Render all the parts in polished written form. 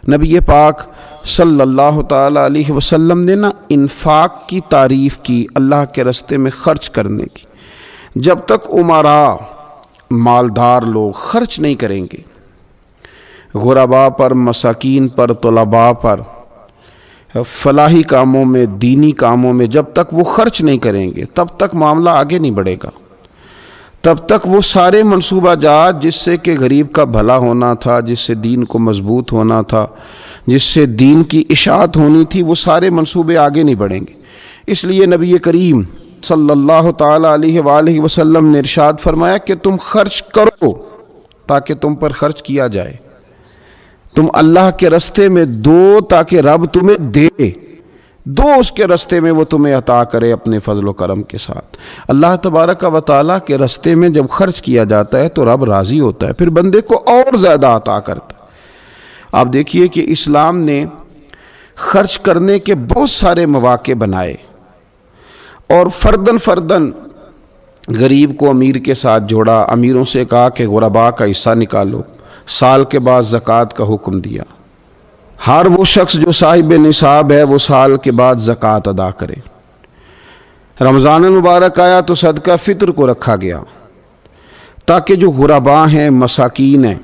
نبی پاک صلی اللہ تعالی علیہ وسلم نے نا انفاق کی تعریف کی، اللہ کے راستے میں خرچ کرنے کی۔ جب تک امراء مالدار لوگ خرچ نہیں کریں گے غرباء پر، مساکین پر، طلباء پر، فلاحی کاموں میں، دینی کاموں میں جب تک وہ خرچ نہیں کریں گے تب تک معاملہ آگے نہیں بڑھے گا۔ تب تک وہ سارے منصوبہ جات جس سے کہ غریب کا بھلا ہونا تھا، جس سے دین کو مضبوط ہونا تھا، جس سے دین کی اشاعت ہونی تھی، وہ سارے منصوبے آگے نہیں بڑھیں گے۔ اس لیے نبی کریم صلی اللہ تعالی علیہ وآلہ وسلم نے ارشاد فرمایا کہ تم خرچ کرو تاکہ تم پر خرچ کیا جائے، تم اللہ کے راستے میں دو تاکہ رب تمہیں دے، دو اس کے راستے میں وہ تمہیں عطا کرے اپنے فضل و کرم کے ساتھ۔ اللہ تبارک و تعالیٰ کے راستے میں جب خرچ کیا جاتا ہے تو رب راضی ہوتا ہے، پھر بندے کو اور زیادہ عطا کرتا ہے۔ آپ دیکھیے کہ اسلام نے خرچ کرنے کے بہت سارے مواقع بنائے اور فردن فردن غریب کو امیر کے ساتھ جوڑا، امیروں سے کہا کہ غرباء کا حصہ نکالو، سال کے بعد زکوٰۃ کا حکم دیا، ہر وہ شخص جو صاحب نصاب ہے وہ سال کے بعد زکوٰۃ ادا کرے۔ رمضان المبارک آیا تو صدقہ فطر کو رکھا گیا تاکہ جو غرباء ہیں، مساکین ہیں،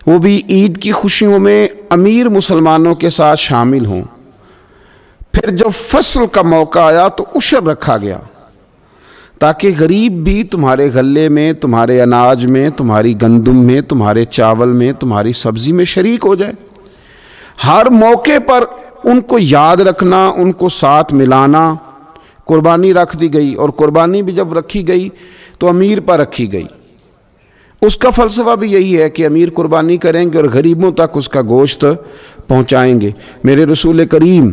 وہ بھی عید کی خوشیوں میں امیر مسلمانوں کے ساتھ شامل ہوں۔ پھر جب فصل کا موقع آیا تو عشر رکھا گیا تاکہ غریب بھی تمہارے غلے میں، تمہارے اناج میں، تمہاری گندم میں، تمہارے چاول میں، تمہاری سبزی میں شریک ہو جائے۔ ہر موقع پر ان کو یاد رکھنا، ان کو ساتھ ملانا۔ قربانی رکھ دی گئی، اور قربانی بھی جب رکھی گئی تو امیر پر رکھی گئی۔ اس کا فلسفہ بھی یہی ہے کہ امیر قربانی کریں گے اور غریبوں تک اس کا گوشت پہنچائیں گے۔ میرے رسول کریم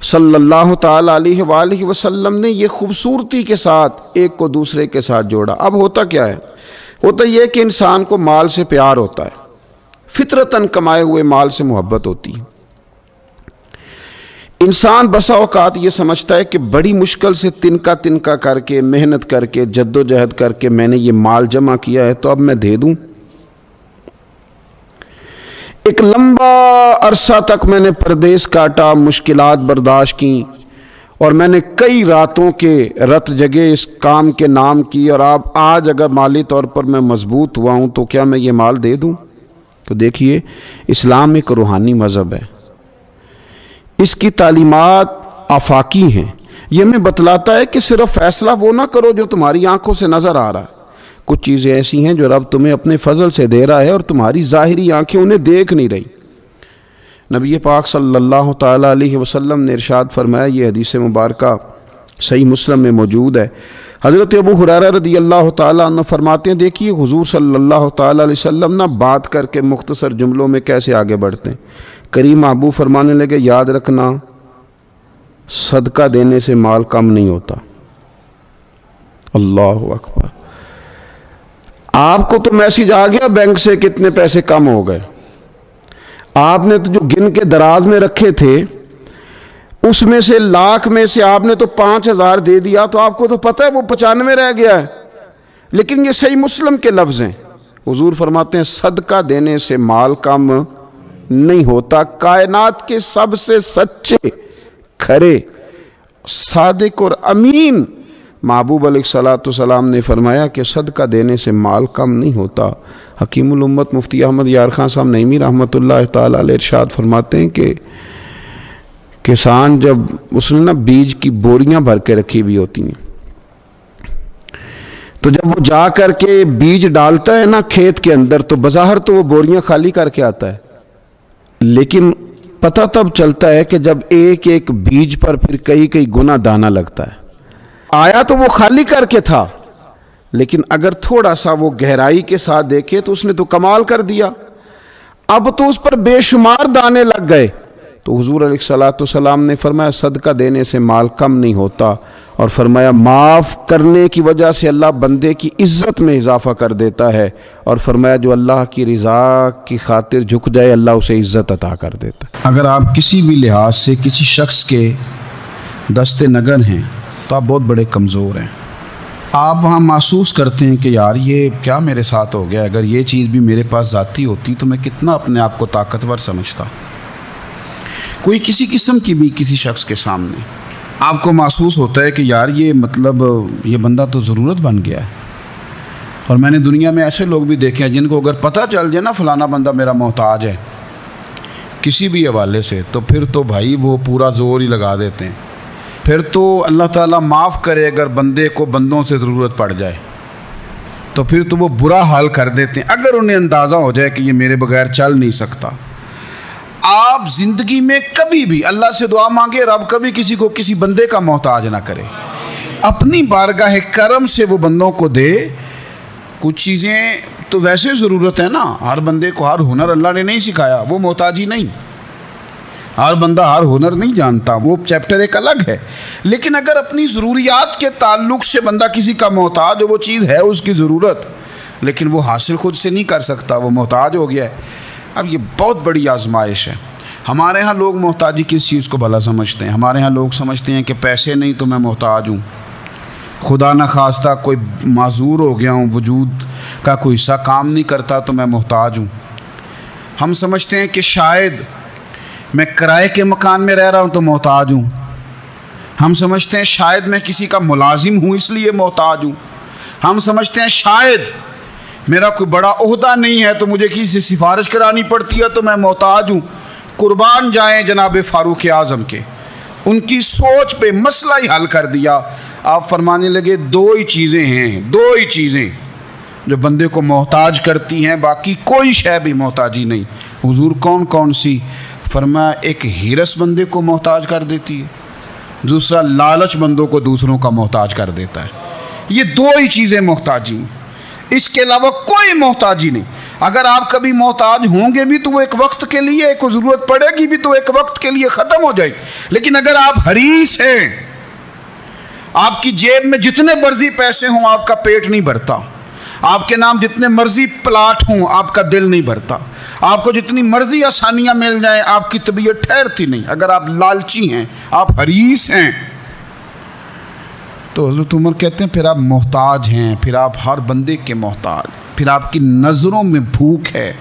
صلی اللہ تعالی علیہ وآلہ وسلم نے یہ خوبصورتی کے ساتھ ایک کو دوسرے کے ساتھ جوڑا۔ اب ہوتا کیا ہے؟ ہوتا یہ کہ انسان کو مال سے پیار ہوتا ہے، فطرتاً کمائے ہوئے مال سے محبت ہوتی ہے۔ انسان بسا اوقات یہ سمجھتا ہے کہ بڑی مشکل سے تنکا کر کے، محنت کر کے، جد و جہد کر کے میں نے یہ مال جمع کیا ہے تو اب میں دے دوں۔ ایک لمبا عرصہ تک میں نے پردیس کاٹا، مشکلات برداشت کی، اور میں نے کئی راتوں کے رت جگے اس کام کے نام کی، اور آج اگر مالی طور پر میں مضبوط ہوا ہوں تو کیا میں یہ مال دے دوں؟ تو دیکھیے، اسلام ایک روحانی مذہب ہے، اس کی تعلیمات آفاقی ہیں۔ یہ ہمیں بتلاتا ہے کہ صرف فیصلہ وہ نہ کرو جو تمہاری آنکھوں سے نظر آ رہا ہے، کچھ چیزیں ایسی ہیں جو رب تمہیں اپنے فضل سے دے رہا ہے اور تمہاری ظاہری آنکھیں انہیں دیکھ نہیں رہی۔ نبی پاک صلی اللہ تعالی علیہ وسلم نے ارشاد فرمایا، یہ حدیث مبارکہ صحیح مسلم میں موجود ہے، حضرت ابو ہریرہ رضی اللہ تعالیٰ عنہ فرماتے ہیں، دیکھیے حضور صلی اللہ تعالیٰ علیہ وسلم نہ بات کر کے مختصر جملوں میں کیسے آگے بڑھتے ہیں۔ کریم محبوب فرمانے لگے، یاد رکھنا صدقہ دینے سے مال کم نہیں ہوتا۔ اللہ اکبر! آپ کو تو میسج آ گیا بینک سے کتنے پیسے کم ہو گئے، آپ نے تو جو گن کے دراز میں رکھے تھے اس میں سے لاکھ میں سے آپ نے تو 5,000 دے دیا، تو آپ کو تو پتہ ہے وہ 95 رہ گیا ہے۔ لیکن یہ صحیح مسلم کے لفظ ہیں، حضور فرماتے ہیں صدقہ دینے سے مال کم نہیں ہوتا۔ کائنات کے سب سے سچے، کھرے، صادق اور امین محبوب علیہ الصلوۃ والسلام نے فرمایا کہ صدقہ دینے سے مال کم نہیں ہوتا۔ حکیم الامت مفتی احمد یار خان صاحب نعیمی رحمۃ اللہ تعالی علیہ ارشاد فرماتے ہیں کہ کسان جب اس نے بیج کی بوریاں بھر کے رکھی ہوئی ہوتی ہیں، تو جب وہ جا کر کے بیج ڈالتا ہے نا کھیت کے اندر، تو بظاہر تو وہ بوریاں خالی کر کے آتا ہے، لیکن پتہ تب چلتا ہے کہ جب ایک ایک بیج پر پھر کئی گنا دانہ لگتا ہے۔ آیا تو وہ خالی کر کے تھا، لیکن اگر تھوڑا سا وہ گہرائی کے ساتھ دیکھے تو اس نے تو کمال کر دیا، اب تو اس پر بے شمار دانے لگ گئے۔ تو حضور علیہ الصلوۃ والسلام نے فرمایا صدقہ دینے سے مال کم نہیں ہوتا، اور فرمایا معاف کرنے کی وجہ سے اللہ بندے کی عزت میں اضافہ کر دیتا ہے، اور فرمایا جو اللہ کی رضا کی خاطر جھک جائے اللہ اسے عزت عطا کر دیتا ہے۔ اگر آپ کسی بھی لحاظ سے کسی شخص کے دست نگر ہیں تو آپ بہت بڑے کمزور ہیں، آپ وہاں محسوس کرتے ہیں کہ یار یہ کیا میرے ساتھ ہو گیا، اگر یہ چیز بھی میرے پاس ذاتی ہوتی تو میں کتنا اپنے آپ کو طاقتور سمجھتا۔ کوئی کسی قسم کی بھی کسی شخص کے سامنے آپ کو محسوس ہوتا ہے کہ یار یہ مطلب یہ بندہ تو ضرورت بن گیا ہے۔ اور میں نے دنیا میں ایسے لوگ بھی دیکھے ہیں جن کو اگر پتہ چل جائے نا فلانا بندہ میرا محتاج ہے کسی بھی حوالے سے، تو پھر تو بھائی وہ پورا زور ہی لگا دیتے ہیں۔ پھر تو اللہ تعالیٰ معاف کرے اگر بندے کو بندوں سے ضرورت پڑ جائے تو پھر تو وہ برا حال کر دیتے ہیں اگر انہیں اندازہ ہو جائے کہ یہ میرے بغیر چل نہیں سکتا۔ آپ زندگی میں کبھی بھی اللہ سے دعا مانگے رب کبھی کسی کو کسی بندے کا محتاج نہ کرے، اپنی بارگاہ کرم سے وہ بندوں کو دے۔ کچھ چیزیں تو ویسے ضرورت ہے نا، ہر بندے کو ہر ہنر اللہ نے نہیں سکھایا، وہ محتاجی نہیں، ہر بندہ ہر ہنر نہیں جانتا، وہ چیپٹر ایک الگ ہے۔ لیکن اگر اپنی ضروریات کے تعلق سے بندہ کسی کا محتاج ہو، وہ چیز ہے اس کی ضرورت لیکن وہ حاصل خود سے نہیں کر سکتا، وہ محتاج ہو گیا ہے۔ اب یہ بہت بڑی آزمائش ہے۔ ہمارے ہاں لوگ محتاجی کس چیز کو بھلا سمجھتے ہیں؟ ہمارے ہاں لوگ سمجھتے ہیں کہ پیسے نہیں تو میں محتاج ہوں، خدا نہ خواستہ کوئی معذور ہو گیا ہوں، وجود کا کوئی حصہ کام نہیں کرتا تو میں محتاج ہوں۔ ہم سمجھتے ہیں کہ شاید میں کرائے کے مکان میں رہ رہا ہوں تو محتاج ہوں۔ ہم سمجھتے ہیں شاید میں کسی کا ملازم ہوں اس لیے محتاج ہوں۔ ہم سمجھتے ہیں شاید میرا کوئی بڑا عہدہ نہیں ہے تو مجھے کسی سے سفارش کرانی پڑتی ہے تو میں محتاج ہوں۔ قربان جائیں جناب فاروق اعظم کے، ان کی سوچ پہ مسئلہ ہی حل کر دیا۔ آپ فرمانے لگے دو ہی چیزیں ہیں، دو ہی چیزیں جو بندے کو محتاج کرتی ہیں، باقی کوئی شے بھی محتاجی نہیں۔ حضور کون کون سی؟ فرمایا ایک ہرس بندے کو محتاج کر دیتی ہے، دوسرا لالچ بندوں کو دوسروں کا محتاج کر دیتا ہے۔ یہ دو ہی چیزیں محتاجی ہیں، اس کے علاوہ کوئی محتاجی نہیں۔ اگر آپ کبھی محتاج ہوں گے بھی تو وہ ایک وقت کے لیے، ایک ضرورت پڑے گی بھی تو ایک وقت کے لیے ختم ہو جائے گی۔ لیکن اگر آپ حریص ہیں، آپ کی جیب میں جتنے مرضی پیسے ہوں آپ کا پیٹ نہیں بھرتا، آپ کے نام جتنے مرضی پلاٹ ہوں آپ کا دل نہیں بھرتا، آپ کو جتنی مرضی آسانیاں مل جائیں آپ کی طبیعت ٹھہرتی نہیں۔ اگر آپ لالچی ہیں، آپ حریص ہیں، تو حضرت عمر کہتے ہیں پھر آپ محتاج ہیں، پھر آپ ہر بندے کے محتاج، پھر آپ کی نظروں میں بھوک ہے،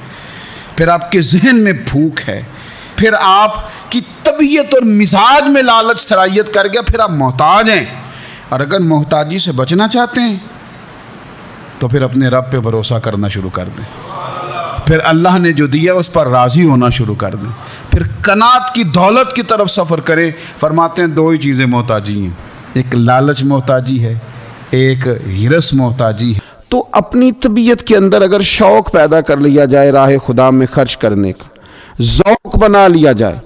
پھر آپ کے ذہن میں بھوک ہے، پھر آپ کی طبیعت اور مزاج میں لالچ سرایت کر گیا، پھر آپ محتاج ہیں۔ اور اگر محتاجی سے بچنا چاہتے ہیں تو پھر اپنے رب پہ بھروسہ کرنا شروع کر دیں، پھر اللہ نے جو دیا اس پر راضی ہونا شروع کر دیں، پھر قناعت کی دولت کی طرف سفر کریں۔ فرماتے ہیں دو ہی چیزیں محتاجی ہیں، ایک لالچ محتاجی ہے، ایک ہرس محتاجی ہے۔ تو اپنی طبیعت کے اندر اگر شوق پیدا کر لیا جائے راہ خدا میں خرچ کرنے کا، ذوق بنا لیا جائے،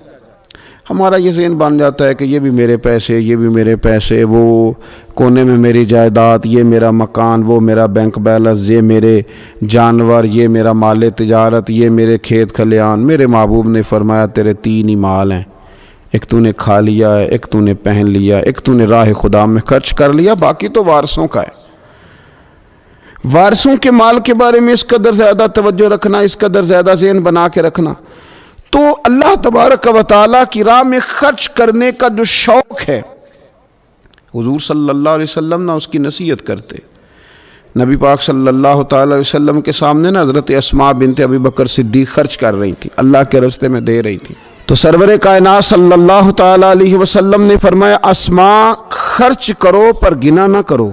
ہمارا یہ ذہن بن جاتا ہے کہ یہ بھی میرے پیسے، یہ بھی میرے پیسے، وہ کونے میں میری جائیداد، یہ میرا مکان، وہ میرا بینک بیلنس، یہ میرے جانور، یہ میرا مال تجارت، یہ میرے کھیت کھلیان۔ میرے محبوب نے فرمایا تیرے تین ہی مال ہیں، ایک تو نے کھا لیا ہے، ایک تو نے پہن لیا، ایک تو نے راہ خدا میں خرچ کر لیا، باقی تو وارثوں کا ہے۔ وارثوں کے مال کے بارے میں اس قدر زیادہ توجہ رکھنا، اس قدر زیادہ ذہن بنا کے رکھنا، تو اللہ تبارک و تعالیٰ کی راہ میں خرچ کرنے کا جو شوق ہے، حضور صلی اللہ علیہ وسلم نہ اس کی نصیحت کرتے۔ نبی پاک صلی اللہ تعالی علیہ وسلم کے سامنے نا حضرت اسماء بنت ابی بکر صدیق خرچ کر رہی تھی، اللہ کے راستے میں دے رہی تھی، تو سرور کائنات صلی اللہ تعالی علیہ وسلم نے فرمایا اسماء خرچ کرو پر گنا نہ کرو،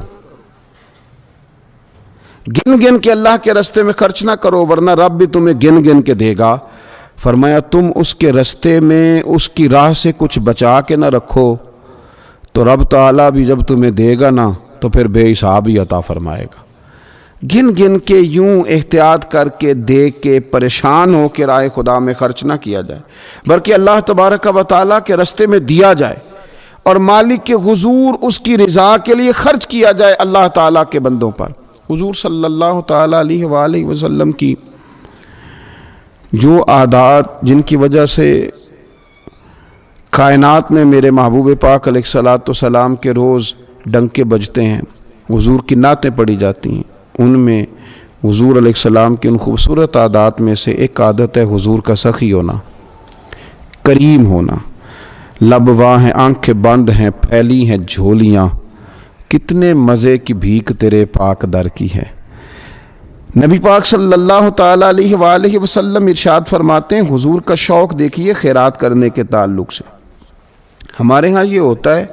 گن گن کے اللہ کے راستے میں خرچ نہ کرو ورنہ رب بھی تمہیں گن گن کے دے گا۔ فرمایا تم اس کے راستے میں اس کی راہ سے کچھ بچا کے نہ رکھو تو رب تعالیٰ بھی جب تمہیں دے گا نا تو پھر بے حساب ہی عطا فرمائے گا۔ گن گن کے یوں احتیاط کر کے دے کے پریشان ہو کے راہ خدا میں خرچ نہ کیا جائے، بلکہ اللہ تبارک و تعالیٰ کے راستے میں دیا جائے اور مالک کے حضور اس کی رضا کے لیے خرچ کیا جائے اللہ تعالیٰ کے بندوں پر۔ حضور صلی اللہ تعالیٰ علیہ وآلہ وسلم کی جو عادات جن کی وجہ سے کائنات میں میرے محبوب پاک علیہ الصلوۃ والسلام کے روز ڈنکے بجتے ہیں، حضور کی نعتیں پڑھی جاتی ہیں، ان میں حضور علیہ السلام کی ان خوبصورت عادات میں سے ایک عادت ہے حضور کا سخی ہونا، کریم ہونا۔ لب واں ہیں، آنکھیں بند ہیں، پھیلی ہیں جھولیاں، کتنے مزے کی بھیک تیرے پاک در کی ہے۔ نبی پاک صلی اللہ تعالی علیہ وآلہ وسلم ارشاد فرماتے ہیں، حضور کا شوق دیکھیے خیرات کرنے کے تعلق سے۔ ہمارے ہاں یہ ہوتا ہے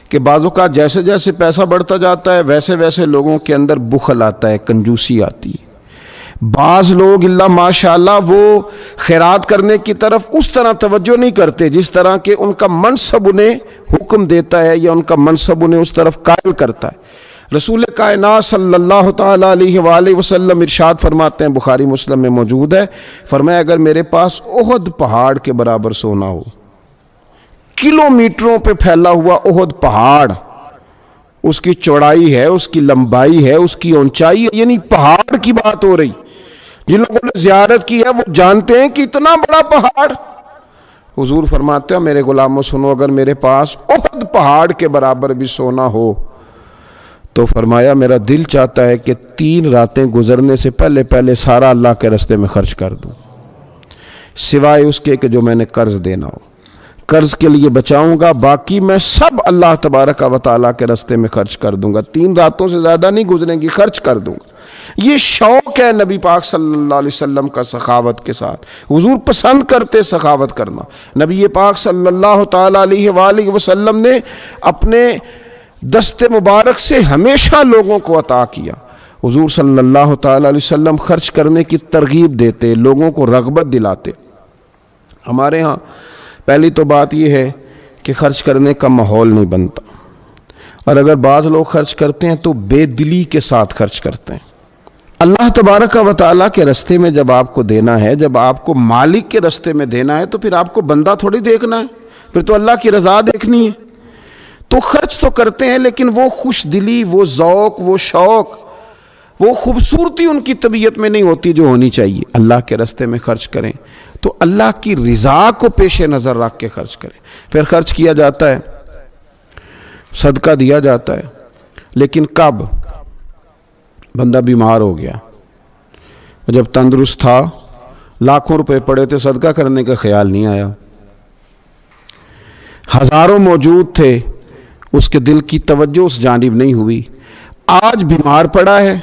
کہ بعض اوقات جیسے جیسے پیسہ بڑھتا جاتا ہے ویسے ویسے لوگوں کے اندر بخل آتا ہے، کنجوسی آتی ہے۔ بعض لوگ اللہ ماشاءاللہ وہ خیرات کرنے کی طرف اس طرح توجہ نہیں کرتے جس طرح کہ ان کا منصب انہیں حکم دیتا ہے یا ان کا منصب انہیں اس طرف قائل کرتا ہے۔ رسول کائنات صلی اللہ تعالی علیہ وآلہ وسلم ارشاد فرماتے ہیں، بخاری مسلم میں موجود ہے، فرمایا اگر میرے پاس احد پہاڑ کے برابر سونا ہو، کلومیٹروں پہ پھیلا ہوا احد پہاڑ، اس کی چوڑائی ہے، اس کی لمبائی ہے، اس کی اونچائی ہے، یعنی پہاڑ کی بات ہو رہی، جن لوگوں نے زیارت کی ہے وہ جانتے ہیں کہ اتنا بڑا پہاڑ۔ حضور فرماتے ہیں میرے غلاموں سنو، اگر میرے پاس احد پہاڑ کے برابر بھی سونا ہو تو فرمایا میرا دل چاہتا ہے کہ 3 راتیں گزرنے سے پہلے پہلے سارا اللہ کے راستے میں خرچ کر دوں، سوائے اس کے کہ جو میں نے قرض دینا ہو، قرض کے لیے بچاؤں گا، باقی میں سب اللہ تبارک و تعالیٰ کے راستے میں خرچ کر دوں گا، 3 راتوں سے زیادہ نہیں گزریں گی، خرچ کر دوں گا۔ یہ شوق ہے نبی پاک صلی اللہ علیہ وسلم کا سخاوت کے ساتھ۔ حضور پسند کرتے سخاوت کرنا۔ نبی پاک صلی اللہ تعالی علیہ وآلہ وسلم نے اپنے دست مبارک سے ہمیشہ لوگوں کو عطا کیا۔ حضور صلی اللہ تعالی علیہ وسلم خرچ کرنے کی ترغیب دیتے، لوگوں کو رغبت دلاتے۔ ہمارے ہاں پہلی تو بات یہ ہے کہ خرچ کرنے کا ماحول نہیں بنتا، اور اگر بعض لوگ خرچ کرتے ہیں تو بے دلی کے ساتھ خرچ کرتے ہیں۔ اللہ تبارک و تعالیٰ کے راستے میں جب آپ کو دینا ہے، جب آپ کو مالک کے راستے میں دینا ہے، تو پھر آپ کو بندہ تھوڑی دیکھنا ہے، پھر تو اللہ کی رضا دیکھنی ہے۔ تو خرچ تو کرتے ہیں، لیکن وہ خوش دلی، وہ ذوق، وہ شوق، وہ خوبصورتی ان کی طبیعت میں نہیں ہوتی جو ہونی چاہیے۔ اللہ کے راستے میں خرچ کریں تو اللہ کی رضا کو پیش نظر رکھ کے خرچ کریں۔ پھر خرچ کیا جاتا ہے، صدقہ دیا جاتا ہے، لیکن کب؟ بندہ بیمار ہو گیا، جب تندرست تھا، لاکھوں روپے پڑے تھے، صدقہ کرنے کا خیال نہیں آیا۔ ہزاروں موجود تھے، اس کے دل کی توجہ اس جانب نہیں ہوئی۔ آج بیمار پڑا ہے،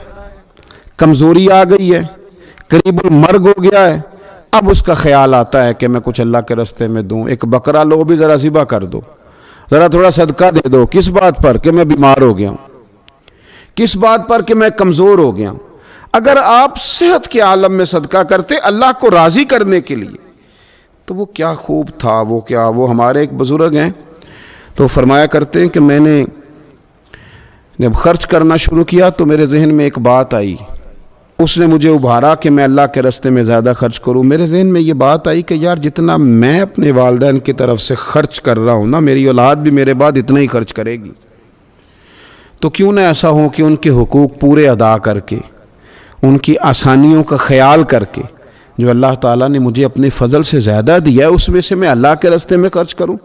کمزوری آ گئی ہے، قریب المرگ ہو گیا ہے، اب اس کا خیال آتا ہے کہ میں کچھ اللہ کے راستے میں دوں، ایک بکرا لو بھی ذرا ذبح کر دو، ذرا تھوڑا صدقہ دے دو۔ کس بات پر؟ کہ میں بیمار ہو گیا ہوں، کس بات پر؟ کہ میں کمزور ہو گیا ہوں۔ اگر آپ صحت کے عالم میں صدقہ کرتے اللہ کو راضی کرنے کے لیے تو وہ کیا خوب تھا۔ وہ ہمارے ایک بزرگ ہیں تو فرمایا کرتے ہیں کہ میں نے جب خرچ کرنا شروع کیا تو میرے ذہن میں ایک بات آئی، اس نے مجھے ابھارا کہ میں اللہ کے راستے میں زیادہ خرچ کروں۔ میرے ذہن میں یہ بات آئی کہ یار جتنا میں اپنے والدین کی طرف سے خرچ کر رہا ہوں نا، میری اولاد بھی میرے بعد اتنا ہی خرچ کرے گی، تو کیوں نہ ایسا ہو کہ ان کے حقوق پورے ادا کر کے، ان کی آسانیوں کا خیال کر کے، جو اللہ تعالیٰ نے مجھے اپنے فضل سے زیادہ دیا ہے اس میں سے میں اللہ کے راستے میں خرچ کروں۔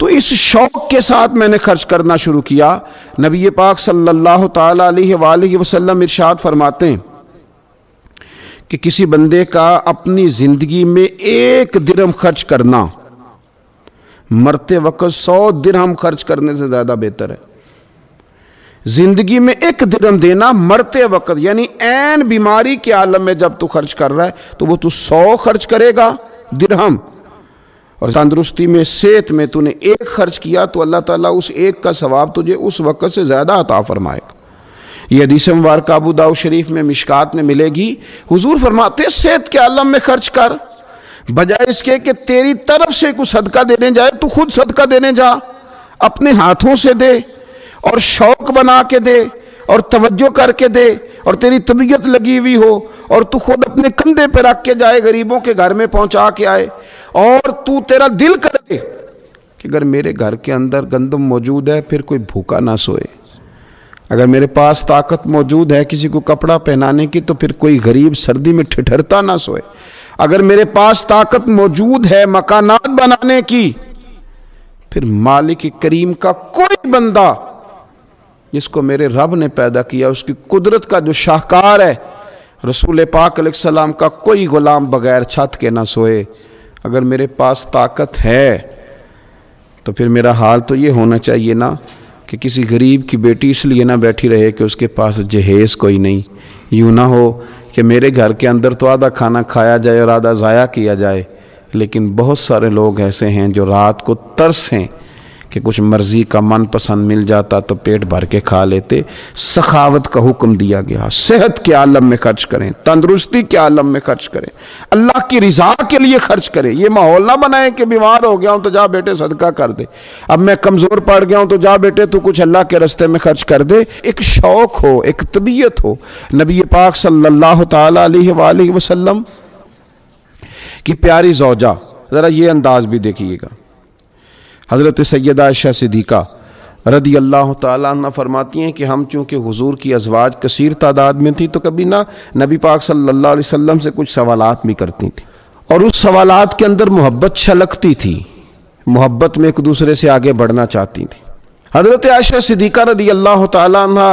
تو اس شوق کے ساتھ میں نے خرچ کرنا شروع کیا۔ نبی پاک صلی اللہ تعالی علیہ وآلہ وسلم ارشاد فرماتے ہیں کہ کسی بندے کا اپنی زندگی میں 1 درہم خرچ کرنا مرتے وقت 100 درہم خرچ کرنے سے زیادہ بہتر ہے۔ زندگی میں 1 درہم دینا مرتے وقت، یعنی عین بیماری کے عالم میں جب تو خرچ کر رہا ہے تو وہ تو 100 خرچ کرے گا درہم، اور تندرستی میں، صحت میں تو نے 1 خرچ کیا تو اللہ تعالیٰ اس 1 کا ثواب تجھے اس وقت سے زیادہ عطا فرمائے گا۔ یہ حدیث مبارکہ ابو داؤد شریف میں مشکات میں ملے گی۔ حضور فرماتے ہیں صحت کے عالم میں خرچ کر، بجائے اس کے کہ تیری طرف سے کوئی صدقہ دینے جائے تو خود صدقہ دینے جا، اپنے ہاتھوں سے دے اور شوق بنا کے دے اور توجہ کر کے دے، اور تیری طبیعت لگی ہوئی ہو اور تو خود اپنے کندھے پہ رکھ کے جائے، غریبوں کے گھر میں پہنچا کے آئے، اور تو تیرا دل کرے کہ اگر میرے گھر کے اندر گندم موجود ہے پھر کوئی بھوکا نہ سوئے، اگر میرے پاس طاقت موجود ہے کسی کو کپڑا پہنانے کی تو پھر کوئی غریب سردی میں ٹھٹھرتا نہ سوئے، اگر میرے پاس طاقت موجود ہے مکانات بنانے کی، پھر مالک کریم کا کوئی بندہ جس کو میرے رب نے پیدا کیا، اس کی قدرت کا جو شاہکار ہے رسول پاک علیہ السلام کا، کوئی غلام بغیر چھت کے نہ سوئے۔ اگر میرے پاس طاقت ہے تو پھر میرا حال تو یہ ہونا چاہیے نا کہ کسی غریب کی بیٹی اس لیے نہ بیٹھی رہے کہ اس کے پاس جہیز کوئی نہیں، یوں نہ ہو کہ میرے گھر کے اندر تو آدھا کھانا کھایا جائے اور آدھا ضائع کیا جائے، لیکن بہت سارے لوگ ایسے ہیں جو رات کو ترس ہیں کہ کچھ مرضی کا من پسند مل جاتا تو پیٹ بھر کے کھا لیتے۔ سخاوت کا حکم دیا گیا، صحت کے عالم میں خرچ کریں، تندرستی کے عالم میں خرچ کریں، اللہ کی رضا کے لیے خرچ کریں۔ یہ ماحول نہ بنائیں کہ بیمار ہو گیا ہوں تو جا بیٹے صدقہ کر دے، اب میں کمزور پڑ گیا ہوں تو جا بیٹے تو کچھ اللہ کے راستے میں خرچ کر دے۔ ایک شوق ہو، ایک طبیعت ہو۔ نبی پاک صلی اللہ تعالی علیہ وآلہ وسلم کی پیاری زوجہ، ذرا یہ انداز بھی دیکھیے گا، حضرت سیدہ عائشہ صدیقہ رضی اللہ تعالیٰ عنہ فرماتی ہیں کہ ہم چونکہ حضور کی ازواج کثیر تعداد میں تھی تو کبھی نہ نبی پاک صلی اللہ علیہ وسلم سے کچھ سوالات بھی کرتی تھی، اور اس سوالات کے اندر محبت چھلکتی تھی، محبت میں ایک دوسرے سے آگے بڑھنا چاہتی تھی۔ حضرت عائشہ صدیقہ رضی اللہ تعالیٰ عنہ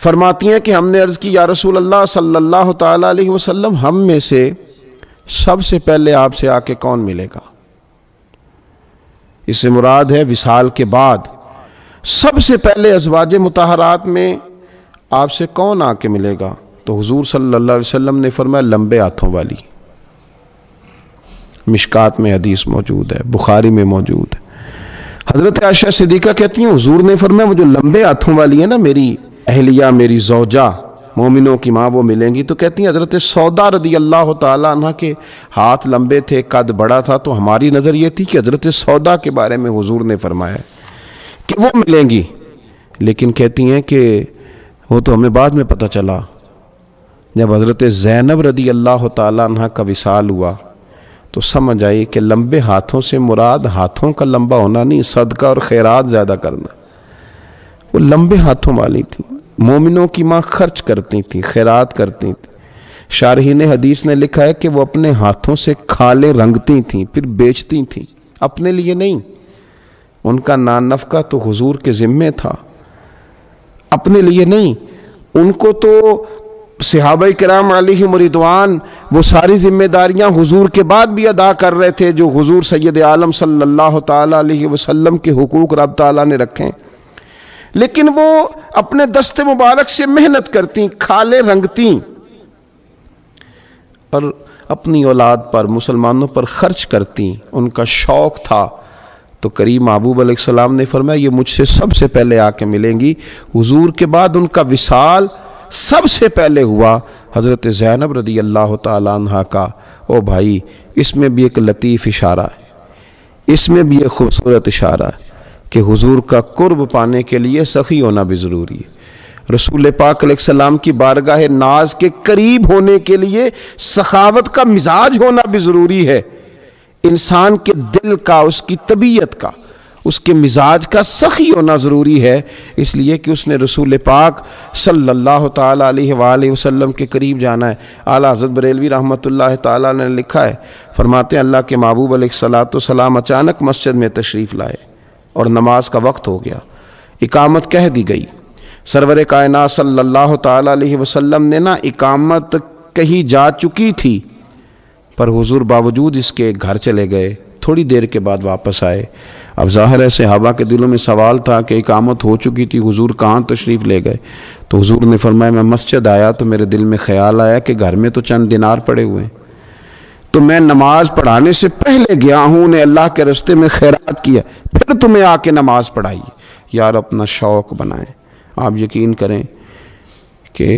فرماتی ہیں کہ ہم نے عرض کی یا رسول اللہ صلی اللہ تعالیٰ علیہ وسلم، ہم میں سے سب سے پہلے آپ سے آ کے کون ملے گا؟ اس سے مراد ہے وصال کے بعد سب سے پہلے ازواج مطہرات میں آپ سے کون آ کے ملے گا؟ تو حضور صلی اللہ علیہ وسلم نے فرمایا لمبے ہاتھوں والی۔ مشکات میں حدیث موجود ہے، بخاری میں موجود ہے۔ حضرت عائشہ صدیقہ کہتی ہیں حضور نے فرمایا وہ جو لمبے ہاتھوں والی ہے نا، میری اہلیہ، میری زوجہ، مومنوں کی ماں، وہ ملیں گی۔ تو کہتی ہیں حضرت سودا رضی اللہ تعالیٰ عنہ کے ہاتھ لمبے تھے، قد بڑا تھا، تو ہماری نظر یہ تھی کہ حضرت سودا کے بارے میں حضور نے فرمایا کہ وہ ملیں گی، لیکن کہتی ہیں کہ وہ تو ہمیں بعد میں پتہ چلا جب حضرت زینب رضی اللہ تعالیٰ عنہ کا وصال ہوا تو سمجھ آئی کہ لمبے ہاتھوں سے مراد ہاتھوں کا لمبا ہونا نہیں، صدقہ اور خیرات زیادہ کرنا۔ وہ لمبے ہاتھوں والی تھی، مومنوں کی ماں، خرچ کرتی تھی، خیرات کرتی تھی۔ شارحین حدیث نے لکھا ہے کہ وہ اپنے ہاتھوں سے کھالیں رنگتی تھیں پھر بیچتی تھیں، اپنے لیے نہیں۔ ان کا نان نفقہ تو حضور کے ذمے تھا، اپنے لیے نہیں۔ ان کو تو صحابہ کرام علیہم رضوان وہ ساری ذمہ داریاں حضور کے بعد بھی ادا کر رہے تھے جو حضور سید عالم صلی اللہ تعالی علیہ وسلم کے حقوق رب تعالیٰ نے رکھے، لیکن وہ اپنے دست مبارک سے محنت کرتی، کھالیں رنگتی اور اپنی اولاد پر، مسلمانوں پر خرچ کرتی، ان کا شوق تھا۔ تو کریم محبوب علیہ السلام نے فرمایا یہ مجھ سے سب سے پہلے آ کے ملیں گی۔ حضور کے بعد ان کا وصال سب سے پہلے ہوا حضرت زینب رضی اللہ تعالیٰ عنہ کا۔ او بھائی، اس میں بھی ایک لطیف اشارہ ہے، اس میں بھی ایک خوبصورت اشارہ ہے کہ حضور کا قرب پانے کے لیے سخی ہونا بھی ضروری ہے۔ رسول پاک علیہ السلام کی بارگاہ ناز کے قریب ہونے کے لیے سخاوت کا مزاج ہونا بھی ضروری ہے۔ انسان کے دل کا، اس کی طبیعت کا، اس کے مزاج کا سخی ہونا ضروری ہے، اس لیے کہ اس نے رسول پاک صلی اللہ تعالی علیہ وآلہ وسلم کے قریب جانا ہے۔ اعلیٰ حضرت بریلوی رحمۃ اللہ تعالی نے لکھا ہے، فرماتے ہیں اللہ کے محبوب علیہ الصلوۃ والسلام اچانک مسجد میں تشریف لائے اور نماز کا وقت ہو گیا، اقامت کہہ دی گئی۔ سرور کائنات صلی اللہ تعالی علیہ وسلم نے نا اقامت کہیں جا چکی تھی، پر حضور باوجود اس کے گھر چلے گئے، تھوڑی دیر کے بعد واپس آئے۔ اب ظاہر ہے صحابہ کے دلوں میں سوال تھا کہ اقامت ہو چکی تھی، حضور کہاں تشریف لے گئے؟ تو حضور نے فرمایا میں مسجد آیا تو میرے دل میں خیال آیا کہ گھر میں تو چند دینار پڑے ہوئے ہیں، تو میں نماز پڑھانے سے پہلے گیا ہوں نے اللہ کے راستے میں خیرات کیا، پھر تمہیں آ کے نماز پڑھائی۔ یار اپنا شوق بنائیں۔ آپ یقین کریں کہ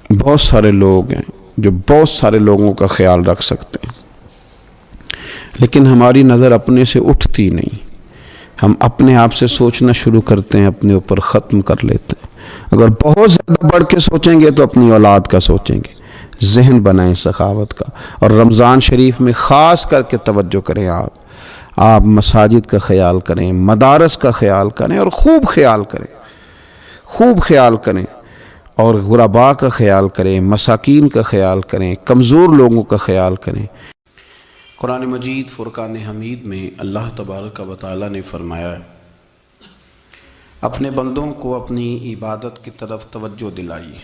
بہت سارے لوگ ہیں جو بہت سارے لوگوں کا خیال رکھ سکتے ہیں، لیکن ہماری نظر اپنے سے اٹھتی نہیں، ہم اپنے آپ سے سوچنا شروع کرتے ہیں، اپنے اوپر ختم کر لیتے ہیں۔ اگر بہت زیادہ بڑھ کے سوچیں گے تو اپنی اولاد کا سوچیں گے۔ ذہن بنائیں سخاوت کا، اور رمضان شریف میں خاص کر کے توجہ کریں۔ آپ مساجد کا خیال کریں، مدارس کا خیال کریں، اور خوب خیال کریں، خوب خیال کریں، اور غرباء کا خیال کریں، مساکین کا خیال کریں، کمزور لوگوں کا خیال کریں۔ قرآن مجید فرقان حمید میں اللہ تبارک و تعالی نے فرمایا ہے اپنے بندوں کو اپنی عبادت کی طرف توجہ دلائیے،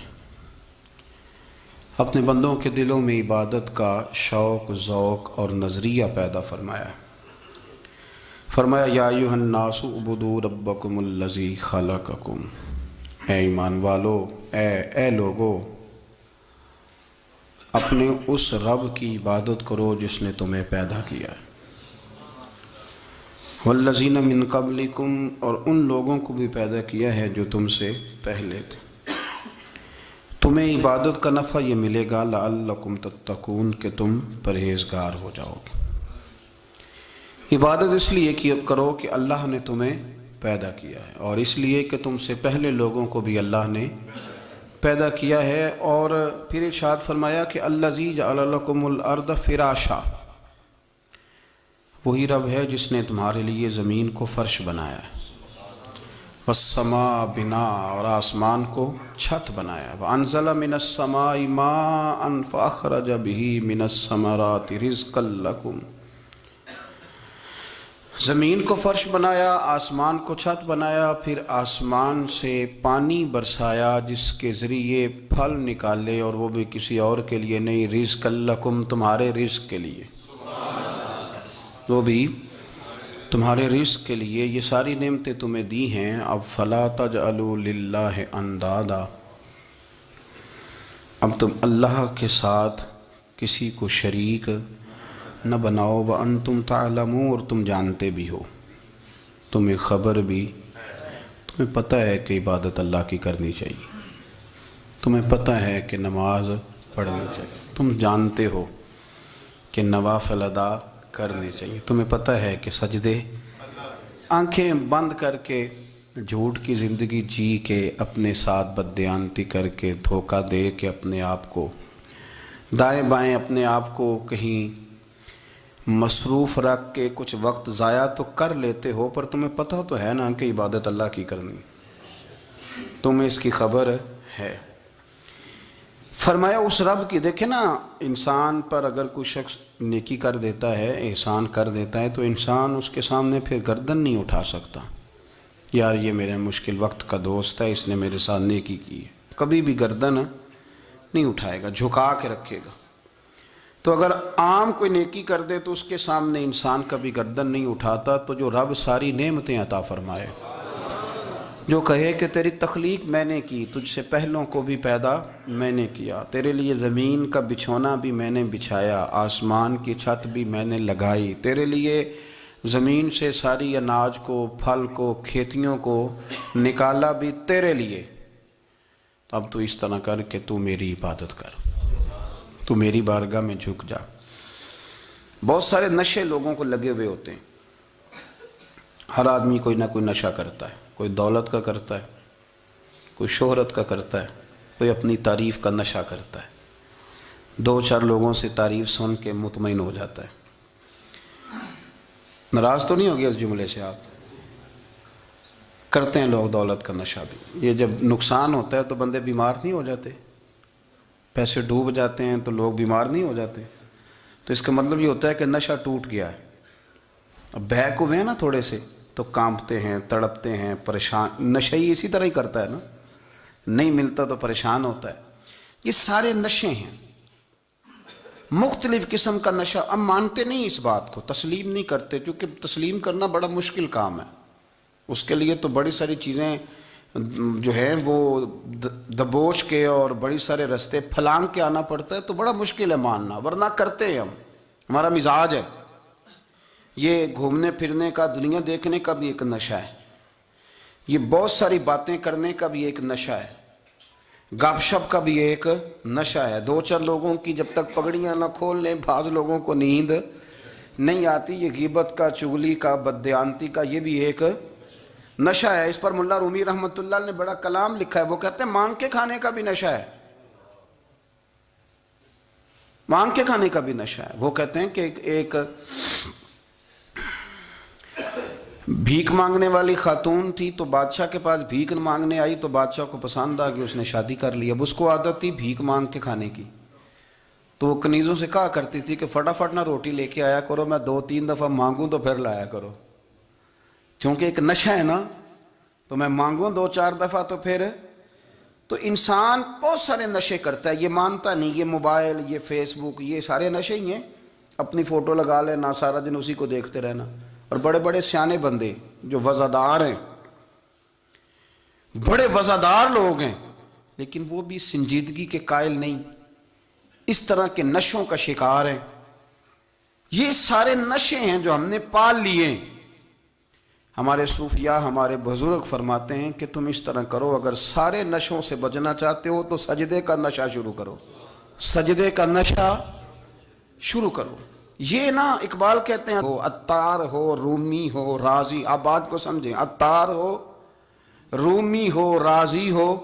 اپنے بندوں کے دلوں میں عبادت کا شوق، ذوق اور نظریہ پیدا فرمایا ہے۔ فرمایا یا ایھا الناس اعبدوا ربکم الذی خلقکم، اے ایمان والو، اے لوگو، اپنے اس رب کی عبادت کرو جس نے تمہیں پیدا کیا ہے، والذین من قبلکم، اور ان لوگوں کو بھی پیدا کیا ہے جو تم سے پہلے تھے، تمہیں عبادت کا نفع یہ ملے گا لعلکم تتقون، کہ تم پرہیزگار ہو جاؤ گے۔ عبادت اس لیے کرو کہ اللہ نے تمہیں پیدا کیا ہے، اور اس لیے کہ تم سے پہلے لوگوں کو بھی اللہ نے پیدا کیا ہے۔ اور پھر ارشاد فرمایا کہ الذی جعل لکم الارض فراشا، وہی رب ہے جس نے تمہارے لیے زمین کو فرش بنایا ہے، والسماء بناء، اور آسمان کو چھت بنایا، وانزل من السماء ماء فاخرج به من الثمرات رزقا لکم، زمین کو فرش بنایا، آسمان کو چھت بنایا، پھر آسمان سے پانی برسایا جس کے ذریعے پھل نکالے، اور وہ بھی کسی اور کے لیے نہیں، رزقا لکم، تمہارے رزق کے لیے، وہ بھی تمہارے رزق کے لیے۔ یہ ساری نعمتیں تمہیں دی ہیں، اب فلا تجعلوا للہ اندادا، اب تم اللہ کے ساتھ کسی کو شریک نہ بناؤ، وانتم تعلمون، اور تم جانتے بھی ہو، تمہیں خبر بھی، تمہیں پتہ ہے کہ عبادت اللہ کی کرنی چاہیے، تمہیں پتہ ہے کہ نماز پڑھنی چاہیے، تم جانتے ہو کہ نوافل ادا کرنے چاہیے، تمہیں پتہ ہے کہ سجدے آنکھیں بند کر کے جھوٹ کی زندگی جی کے، اپنے ساتھ بددیانتی کر کے، دھوکہ دے کے اپنے آپ کو دائیں بائیں، اپنے آپ کو کہیں مصروف رکھ کے کچھ وقت ضائع تو کر لیتے ہو، پر تمہیں پتہ تو ہے نا کہ عبادت اللہ کی کرنی، تمہیں اس کی خبر ہے۔ فرمایا اس رب کی، دیکھیں نا، انسان پر اگر کوئی شخص نیکی کر دیتا ہے، احسان کر دیتا ہے، تو انسان اس کے سامنے پھر گردن نہیں اٹھا سکتا، یار یہ میرے مشکل وقت کا دوست ہے، اس نے میرے ساتھ نیکی کی ہے، کبھی بھی گردن نہیں اٹھائے گا، جھکا کے رکھے گا۔ تو اگر عام کوئی نیکی کر دے تو اس کے سامنے انسان کبھی گردن نہیں اٹھاتا، تو جو رب ساری نعمتیں عطا فرمائے، جو کہے کہ تیری تخلیق میں نے کی، تجھ سے پہلوں کو بھی پیدا میں نے کیا، تیرے لیے زمین کا بچھونا بھی میں نے بچھایا، آسمان کی چھت بھی میں نے لگائی، تیرے لیے زمین سے ساری اناج کو، پھل کو، کھیتیوں کو نکالا بھی تیرے لیے، اب تو اس طرح کر کہ تو میری عبادت کر، تو میری بارگاہ میں جھک جا۔ بہت سارے نشے لوگوں کو لگے ہوئے ہوتے ہیں، ہر آدمی کوئی نہ کوئی نشہ کرتا ہے، کوئی دولت کا کرتا ہے، کوئی شہرت کا کرتا ہے، کوئی اپنی تعریف کا نشہ کرتا ہے، دو چار لوگوں سے تعریف سن کے مطمئن ہو جاتا ہے۔ ناراض تو نہیں ہو گیا اس جملے سے آپ؟ کرتے ہیں لوگ دولت کا نشہ بھی، یہ جب نقصان ہوتا ہے تو بندے بیمار نہیں ہو جاتے، پیسے ڈوب جاتے ہیں تو لوگ بیمار نہیں ہو جاتے، تو اس کا مطلب یہ ہوتا ہے کہ نشہ ٹوٹ گیا ہے۔ اب بہک ہوئے ہیں نا تھوڑے سے تو کانپتے ہیں، تڑپتے ہیں، پریشان، نشہ ہی اسی طرح ہی کرتا ہے نا، نہیں ملتا تو پریشان ہوتا ہے۔ یہ سارے نشے ہیں، مختلف قسم کا نشہ۔ اب مانتے نہیں اس بات کو، تسلیم نہیں کرتے، کیونکہ تسلیم کرنا بڑا مشکل کام ہے، اس کے لیے تو بڑی ساری چیزیں جو ہیں وہ دبوچ کے اور بڑی سارے رستے پھلانگ کے آنا پڑتا ہے، تو بڑا مشکل ہے ماننا، ورنہ کرتے ہیں ہم، ہمارا مزاج ہے۔ یہ گھومنے پھرنے کا، دنیا دیکھنے کا بھی ایک نشہ ہے، یہ بہت ساری باتیں کرنے کا بھی ایک نشہ ہے، گپ شپ کا بھی ایک نشہ ہے۔ دو چار لوگوں کی جب تک پگڑیاں نہ کھول لیں، بعض لوگوں کو نیند نہیں آتی، یہ غیبت کا، چغلی کا، بددیانتی کا، یہ بھی ایک نشہ ہے۔ اس پر ملا رومی رحمۃ اللہ نے بڑا کلام لکھا ہے، وہ کہتے ہیں مانگ کے کھانے کا بھی نشہ ہے، مانگ کے کھانے کا بھی نشہ ہے۔ وہ کہتے ہیں کہ ایک بھیک مانگنے والی خاتون تھی، تو بادشاہ کے پاس بھیک مانگنے آئی، تو بادشاہ کو پسند آ گئی، اس نے شادی کر لی۔ اب اس کو عادت تھی بھیک مانگ کے کھانے کی، تو وہ کنیزوں سے کہا کرتی تھی کہ فٹافٹ نہ روٹی لے کے آیا کرو، میں 2-3 دفعہ مانگوں تو پھر لایا کرو، کیونکہ ایک نشہ ہے نا، تو میں مانگوں 2-4 دفعہ تو پھر۔ تو انسان بہت سارے نشے کرتا ہے، یہ مانتا نہیں، یہ موبائل، یہ فیس بک، یہ سارے نشے ہی ہیں۔ اپنی فوٹو لگا لینا، سارا دن اسی کو دیکھتے رہنا، اور بڑے بڑے سیانے بندے جو وزادار ہیں، بڑے وزادار لوگ ہیں، لیکن وہ بھی سنجیدگی کے قائل نہیں، اس طرح کے نشوں کا شکار ہیں۔ یہ سارے نشے ہیں جو ہم نے پال لیے ہیں۔ ہمارے صوفیاء، ہمارے بزرگ فرماتے ہیں کہ تم اس طرح کرو، اگر سارے نشوں سے بچنا چاہتے ہو تو سجدے کا نشہ شروع کرو، سجدے کا نشہ شروع کرو۔ یہ نا اقبال کہتے ہیں عطار ہو، رومی ہو، رازی، آپ بات کو سمجھیں، عطار ہو، رومی ہو، رازی ہو،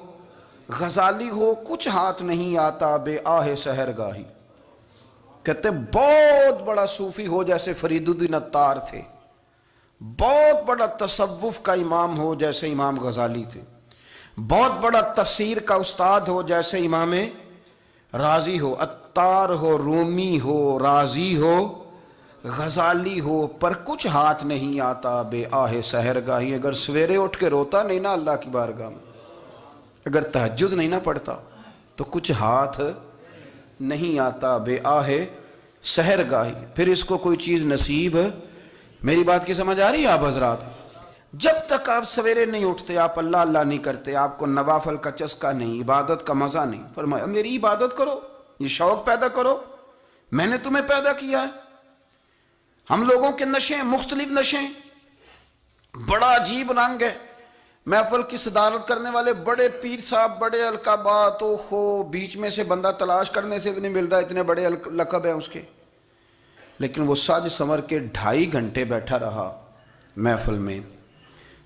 غزالی ہو، کچھ ہاتھ نہیں آتا بے آہ سحر گاہی۔ کہتے بہت بڑا صوفی ہو جیسے فرید الدین عطار تھے، بہت بڑا تصوف کا امام ہو جیسے امام غزالی تھے، بہت بڑا تفسیر کا استاد ہو جیسے امام رازی ہو، عطار ہو، رومی ہو، رازی ہو، غزالی ہو، پر کچھ ہاتھ نہیں آتا بے آہ سحر گاہی۔ اگر سویرے اٹھ کے روتا نہیں نا اللہ کی بارگاہ میں، اگر تہجد نہیں نہ پڑھتا تو کچھ ہاتھ نہیں آتا بے آہ سحر گاہی، پھر اس کو کوئی چیز نصیب۔ میری بات کی سمجھ آ رہی ہے آپ حضرات؟ جب تک آپ سویرے نہیں اٹھتے، آپ اللہ اللہ نہیں کرتے، آپ کو نوافل کا چسکا نہیں، عبادت کا مزہ نہیں، فرمایا میری عبادت کرو، یہ شوق پیدا کرو، میں نے تمہیں پیدا کیا ہے۔ ہم لوگوں کے نشے، مختلف نشے، بڑا عجیب رنگ ہے۔ محفل کی صدارت کرنے والے بڑے پیر صاحب، بڑے القابات، اوہو، بیچ میں سے بندہ تلاش کرنے سے بھی نہیں مل رہا، اتنے بڑے لقب ہیں اس کے، لیکن وہ سج سنور کے 2.5 گھنٹے بیٹھا رہا محفل میں،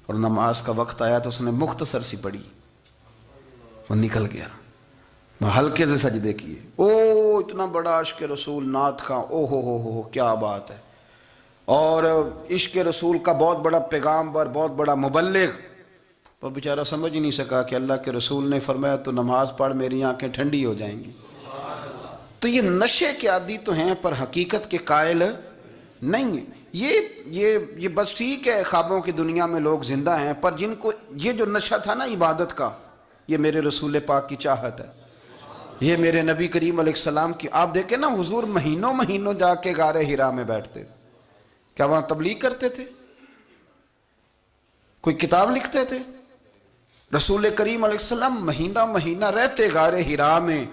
اور نماز کا وقت آیا تو اس نے مختصر سی پڑھی، وہ نکل گیا، وہ ہلکے سے سجدے کیے۔ او اتنا بڑا عشق رسول، نعت خواں، او ہو کیا بات ہے، اور عشق رسول کا بہت بڑا پیغامبر، بہت بڑا مبلغ، اور بیچارہ سمجھ ہی نہیں سکا کہ اللہ کے رسول نے فرمایا تو نماز پڑھ میری آنکھیں ٹھنڈی ہو جائیں گی۔ تو یہ نشے کے عادی تو ہیں پر حقیقت کے قائل نہیں ہیں۔ یہ بس ٹھیک ہے، خوابوں کی دنیا میں لوگ زندہ ہیں، پر جن کو یہ جو نشہ تھا نا عبادت کا، یہ میرے رسول پاک کی چاہت ہے، یہ میرے نبی کریم علیہ السلام کی۔ آپ دیکھیں نا حضور مہینوں جا کے غار حرا میں بیٹھتے تھے، کیا وہاں تبلیغ کرتے تھے؟ کوئی کتاب لکھتے تھے؟ رسول کریم علیہ السلام مہینہ رہتے غار حرا میں،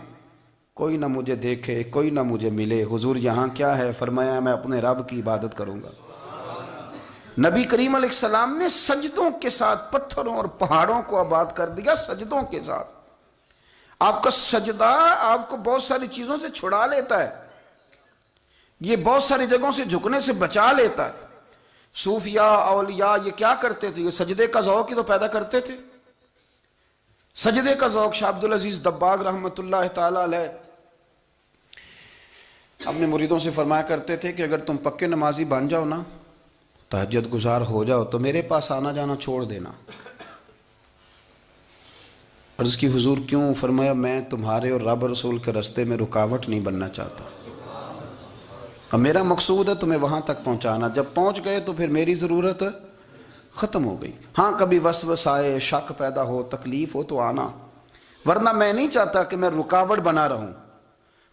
کوئی نہ مجھے دیکھے، کوئی نہ مجھے ملے، حضور یہاں کیا ہے؟ فرمایا میں اپنے رب کی عبادت کروں گا۔ نبی کریم علیہ السلام نے سجدوں کے ساتھ پتھروں اور پہاڑوں کو آباد کر دیا، سجدوں کے ساتھ۔ آپ کا سجدہ آپ کو بہت ساری چیزوں سے چھڑا لیتا ہے، یہ بہت ساری جگہوں سے جھکنے سے بچا لیتا ہے۔ صوفیاء، اولیاء یہ کیا کرتے تھے؟ یہ سجدے کا ذوق ہی تو پیدا کرتے تھے، سجدے کا ذوق۔ شاہ عبدالعزیز دباغ رحمۃ اللہ تعالی علیہ اپنے مریدوں سے فرمایا کرتے تھے کہ اگر تم پکے نمازی بن جاؤ نا، تہجد گزار ہو جاؤ، تو میرے پاس آنا جانا چھوڑ دینا۔ عرض کی حضور کیوں؟ فرمایا میں تمہارے اور رب رسول کے راستے میں رکاوٹ نہیں بننا چاہتا، اب میرا مقصود ہے تمہیں وہاں تک پہنچانا، جب پہنچ گئے تو پھر میری ضرورت ختم ہو گئی۔ ہاں کبھی وسوس آئے، شک پیدا ہو، تکلیف ہو تو آنا، ورنہ میں نہیں چاہتا کہ میں رکاوٹ بنا رہوں۔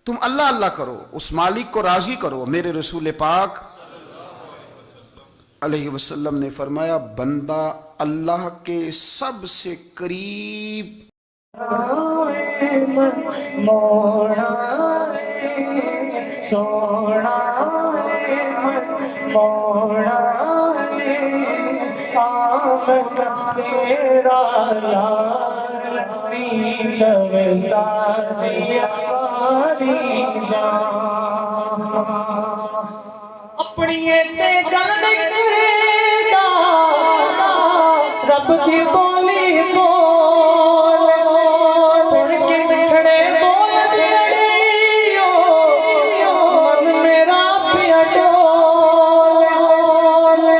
تم اللہ اللہ کرو، اس مالک کو راضی کرو۔ میرے رسول پاک علیہ وسلم نے فرمایا بندہ اللہ کے سب سے قریب اپنی رب کی بولی بول سن کے مٹھڑے بول دیڑیو من میرا پیا ڈول،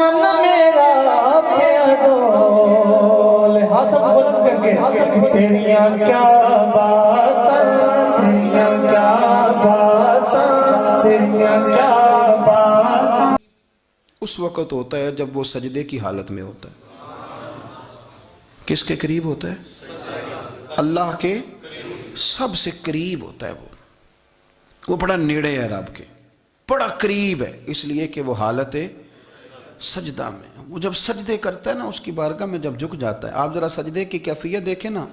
من میرا پیا ڈول۔ ہاتھ بلند کر کے تیریاں کیا باتاں، تیریاں کیا باتاں، تیریاں کیا باتاں۔ اس وقت ہوتا ہے جب وہ سجدے کی حالت میں ہوتا ہے۔ کس کے قریب ہوتا ہے؟ اللہ کے سب سے قریب ہوتا ہے۔ وہ بڑا نیڑے ہے رب کے، بڑا قریب ہے، اس لیے کہ وہ حالت سجدہ میں. وہ جب سجدے کرتا ہے نا اس کی بارگاہ میں جب جھک جاتا ہے. آپ ذرا سجدے کی کیفیت دیکھیں نا.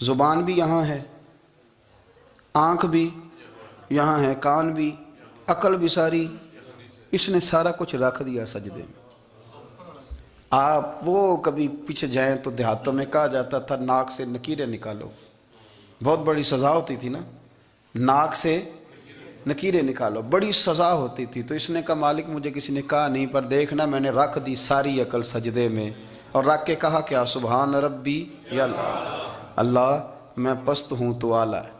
زبان بھی یہاں ہے, آنکھ بھی یہاں ہے, کان بھی, عقل بھی ساری, اس نے سارا کچھ رکھ دیا سجدے میں. آپ وہ کبھی پیچھے جائیں تو دیہاتوں میں کہا جاتا تھا ناک سے نکیریں نکالو. بہت بڑی سزا ہوتی تھی نا, ناک سے نکیریں نکالو, بڑی سزا ہوتی تھی. تو اس نے کہا مالک مجھے کسی نے کہا نہیں, پر دیکھنا میں نے رکھ دی ساری عقل سجدے میں, اور رکھ کے کہا کیا سبحان ربی یا اللہ, اللہ میں پست ہوں تو اعلیٰ ہے,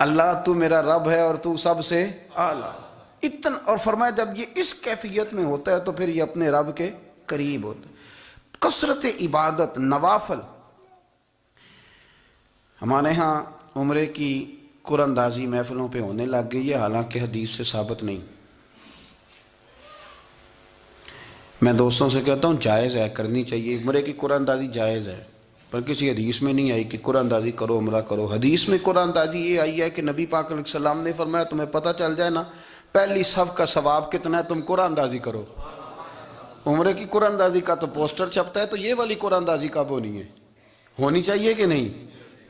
اللہ تو میرا رب ہے اور تو سب سے اعلیٰ. اتنا, اور فرمایا جب یہ اس کیفیت میں ہوتا ہے تو پھر یہ اپنے رب کے قریب ہوتا ہے. کثرت عبادت, نوافل. ہمارے ہاں عمرے کی قرآن اندازی محفلوں پہ ہونے لگ گئی ہے, حالانکہ حدیث سے ثابت نہیں. میں دوستوں سے کہتا ہوں جائز ہے, کرنی چاہیے, عمرے کی قرآن اندازی جائز ہے, پر کسی حدیث میں نہیں آئی کہ قرآن اندازی کرو عمرہ کرو. حدیث میں قرآن اندازی یہ آئی ہے کہ نبی پاک علیہ السلام نے فرمایا تمہیں پتہ چل جائے نا پہلی صف کا ثواب کتنا ہے, تم قرآن اندازی کرو. عمرے کی قرآن اندازی کا تو پوسٹر چھپتا ہے, تو یہ والی قرآن اندازی کب ہونی ہے؟ ہونی چاہیے کہ نہیں؟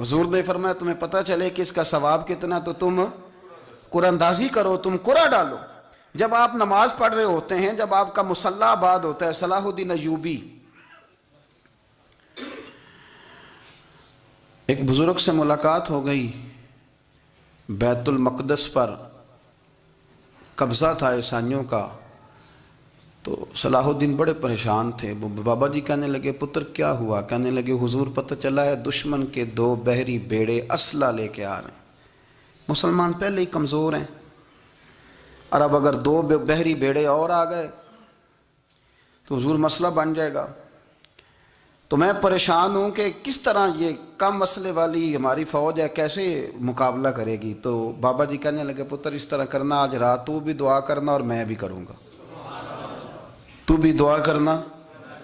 حضور نے فرمایا تمہیں پتہ چلے کہ اس کا ثواب کتنا تو تم قرآن اندازی کرو, تم قرآن ڈالو. جب آپ نماز پڑھ رہے ہوتے ہیں, جب آپ کا مصلی آباد ہوتا ہے, صلاح الدین ایوبی ایک بزرگ سے ملاقات ہو گئی, بیت المقدس پر قبضہ تھا عیسائیوں کا. تو صلاح الدین بڑے پریشان تھے. بابا جی کہنے لگے پتر کیا ہوا؟ کہنے لگے حضور پتہ چلا ہے دشمن کے 2 بحری بیڑے اسلحہ لے کے آ رہے ہیں. مسلمان پہلے ہی کمزور ہیں, اور اب اگر 2 بحری بیڑے اور آ گئے تو حضور مسئلہ بن جائے گا. تو میں پریشان ہوں کہ کس طرح یہ کم مسئلے والی ہماری فوج ہے کیسے مقابلہ کرے گی. تو بابا جی کہنے لگے پتر اس طرح کرنا, آج رات تو بھی دعا کرنا اور میں بھی کروں گا. تو بھی دعا کرنا,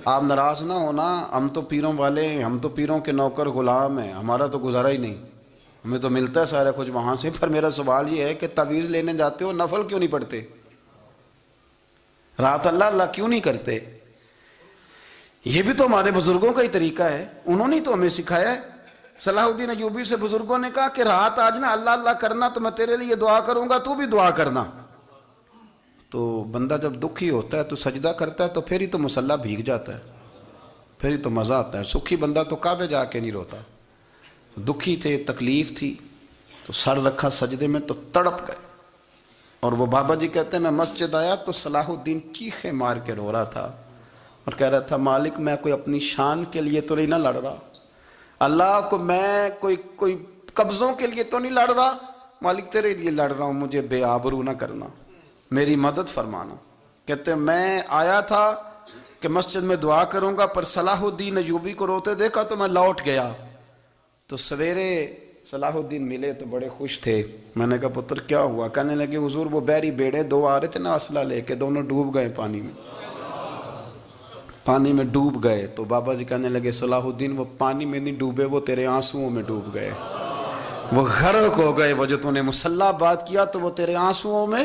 آپ ناراض نہ ہونا, ہم تو پیروں والے ہیں, ہم تو پیروں کے نوکر غلام ہیں, ہمارا تو گزارا ہی نہیں, ہمیں تو ملتا ہے سارا کچھ وہاں سے. پر میرا سوال یہ ہے کہ تعویذ لینے جاتے ہو نفل کیوں نہیں پڑھتے؟ رات اللہ اللہ کیوں نہیں کرتے؟ یہ بھی تو ہمارے بزرگوں کا ہی طریقہ ہے, انہوں نے تو ہمیں سکھایا ہے. صلاح الدین ایوبی سے بزرگوں نے کہا کہ رات آج نا اللہ اللہ کرنا, تو میں تیرے لیے دعا کروں گا, تو بھی دعا کرنا. تو بندہ جب دکھی ہوتا ہے تو سجدہ کرتا ہے, تو پھر ہی تو مصلی بھیگ جاتا ہے, پھر ہی تو مزہ آتا ہے. سکھی بندہ تو کعبے جا کے نہیں روتا. دکھی تھے, تکلیف تھی, تو سر رکھا سجدے میں تو تڑپ گئے. اور وہ بابا جی کہتے ہیں میں مسجد آیا تو صلاح الدین چیخیں مار کے رو رہا تھا, اور کہہ رہا تھا مالک میں کوئی اپنی شان کے لیے تو نہیں نہ لڑ رہا, اللہ کو میں کوئی قبضوں کے لیے تو نہیں لڑ رہا, مالک تیرے لیے لڑ رہا ہوں, مجھے بے آبرو نہ کرنا, میری مدد فرمانا. کہتے ہیں میں آیا تھا کہ مسجد میں دعا کروں گا, پر صلاح الدین ایوبی کو روتے دیکھا تو میں لوٹ گیا. تو سویرے صلاح الدین ملے تو بڑے خوش تھے. میں نے کہا پتر کیا ہوا؟ کہنے لگے حضور وہ بحری بیڑے 2 آ رہے تھے نا اسلحہ لے کے, دونوں ڈوب گئے پانی میں, پانی میں ڈوب گئے. تو بابا جی کہنے لگے صلاح الدین وہ پانی میں نہیں ڈوبے, وہ تیرے آنسوؤں میں ڈوب گئے, وہ غرق ہو گئے. وہ جو تو نے مصلی بات کیا تو وہ تیرے آنسوؤں میں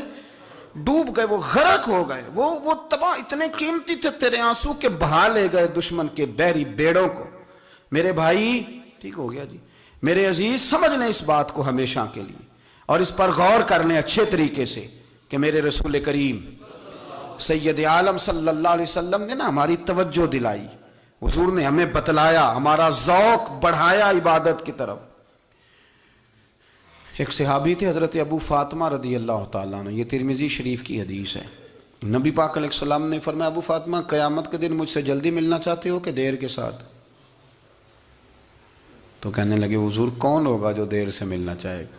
ڈوب گئے, وہ غرق ہو گئے, وہ تباہ اتنے قیمتی تھے تیرے آنسو کے بہا لے گئے دشمن کے بحری بیڑوں کو. میرے بھائی ٹھیک ہو گیا جی, میرے عزیز سمجھ لیں اس بات کو ہمیشہ کے لیے, اور اس پر غور کر لیں اچھے طریقے سے کہ میرے رسول کریم سید عالم صلی اللہ علیہ وسلم نے نا ہماری توجہ دلائی, حضور نے ہمیں بتلایا, ہمارا ذوق بڑھایا عبادت کی طرف. ایک صحابی تھے حضرت ابو فاطمہ رضی اللہ تعالیٰ عنہ, یہ ترمذی شریف کی حدیث ہے. نبی پاک علیہ السلام نے فرمایا ابو فاطمہ قیامت کے دن مجھ سے جلدی ملنا چاہتے ہو کہ دیر کے ساتھ؟ تو کہنے لگے حضور کون ہوگا جو دیر سے ملنا چاہے گا,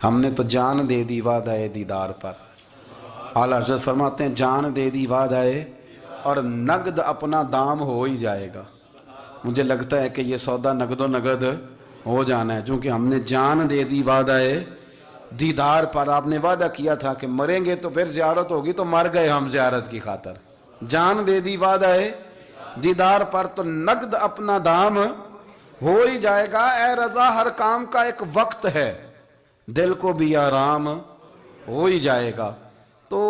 ہم نے تو جان دے دی وعدہ دیدار پر. اعلیٰ حضرت فرماتے ہیں جان دے دی وعدہ اور نقد اپنا دام ہو ہی جائے گا. مجھے لگتا ہے کہ یہ سودا نقد و نقد ہو جانا ہے, چونکہ ہم نے جان دے دی وعدہ دیدار پر. آپ نے وعدہ کیا تھا کہ مریں گے تو پھر زیارت ہوگی, تو مر گئے ہم زیارت کی خاطر. جان دے دی وعدہ دیدار پر, تو نقد اپنا دام ہو ہی جائے گا. اے رضا ہر کام کا ایک وقت ہے, دل کو بھی آرام ہو ہی جائے گا. تو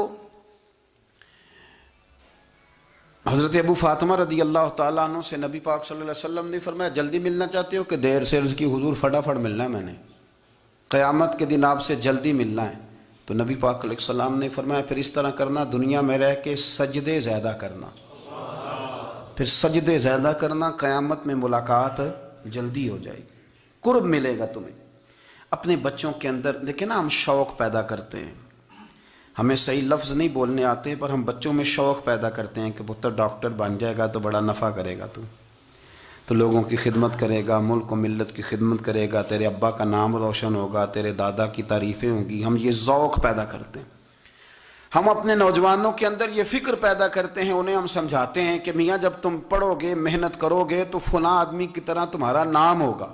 حضرت ابو فاطمہ رضی اللہ تعالیٰ عنہ سے نبی پاک صلی اللہ علیہ وسلم نے فرمایا جلدی ملنا چاہتے ہو کہ دیر سے؟ عرض کی حضور فٹافٹ ملنا ہے، میں نے قیامت کے دن آپ سے جلدی ملنا ہے۔ تو نبی پاک علیہ السلام نے فرمایا پھر اس طرح کرنا، دنیا میں رہ کے سجدے زیادہ کرنا، پھر سجدے زیادہ کرنا، قیامت میں ملاقات جلدی ہو جائے گی، قرب ملے گا تمہیں۔ اپنے بچوں کے اندر دیکھیں نا، ہم شوق پیدا کرتے ہیں، ہمیں صحیح لفظ نہیں بولنے آتے پر ہم بچوں میں شوق پیدا کرتے ہیں کہ پتر ڈاکٹر بن جائے گا تو بڑا نفع کرے گا، تو لوگوں کی خدمت کرے گا، ملک و ملت کی خدمت کرے گا، تیرے ابا کا نام روشن ہوگا، تیرے دادا کی تعریفیں ہوں گی۔ ہم یہ ذوق پیدا کرتے ہیں، ہم اپنے نوجوانوں کے اندر یہ فکر پیدا کرتے ہیں، انہیں ہم سمجھاتے ہیں کہ میاں جب تم پڑھو گے، محنت کرو گے تو فلاں آدمی کی طرح تمہارا نام ہوگا۔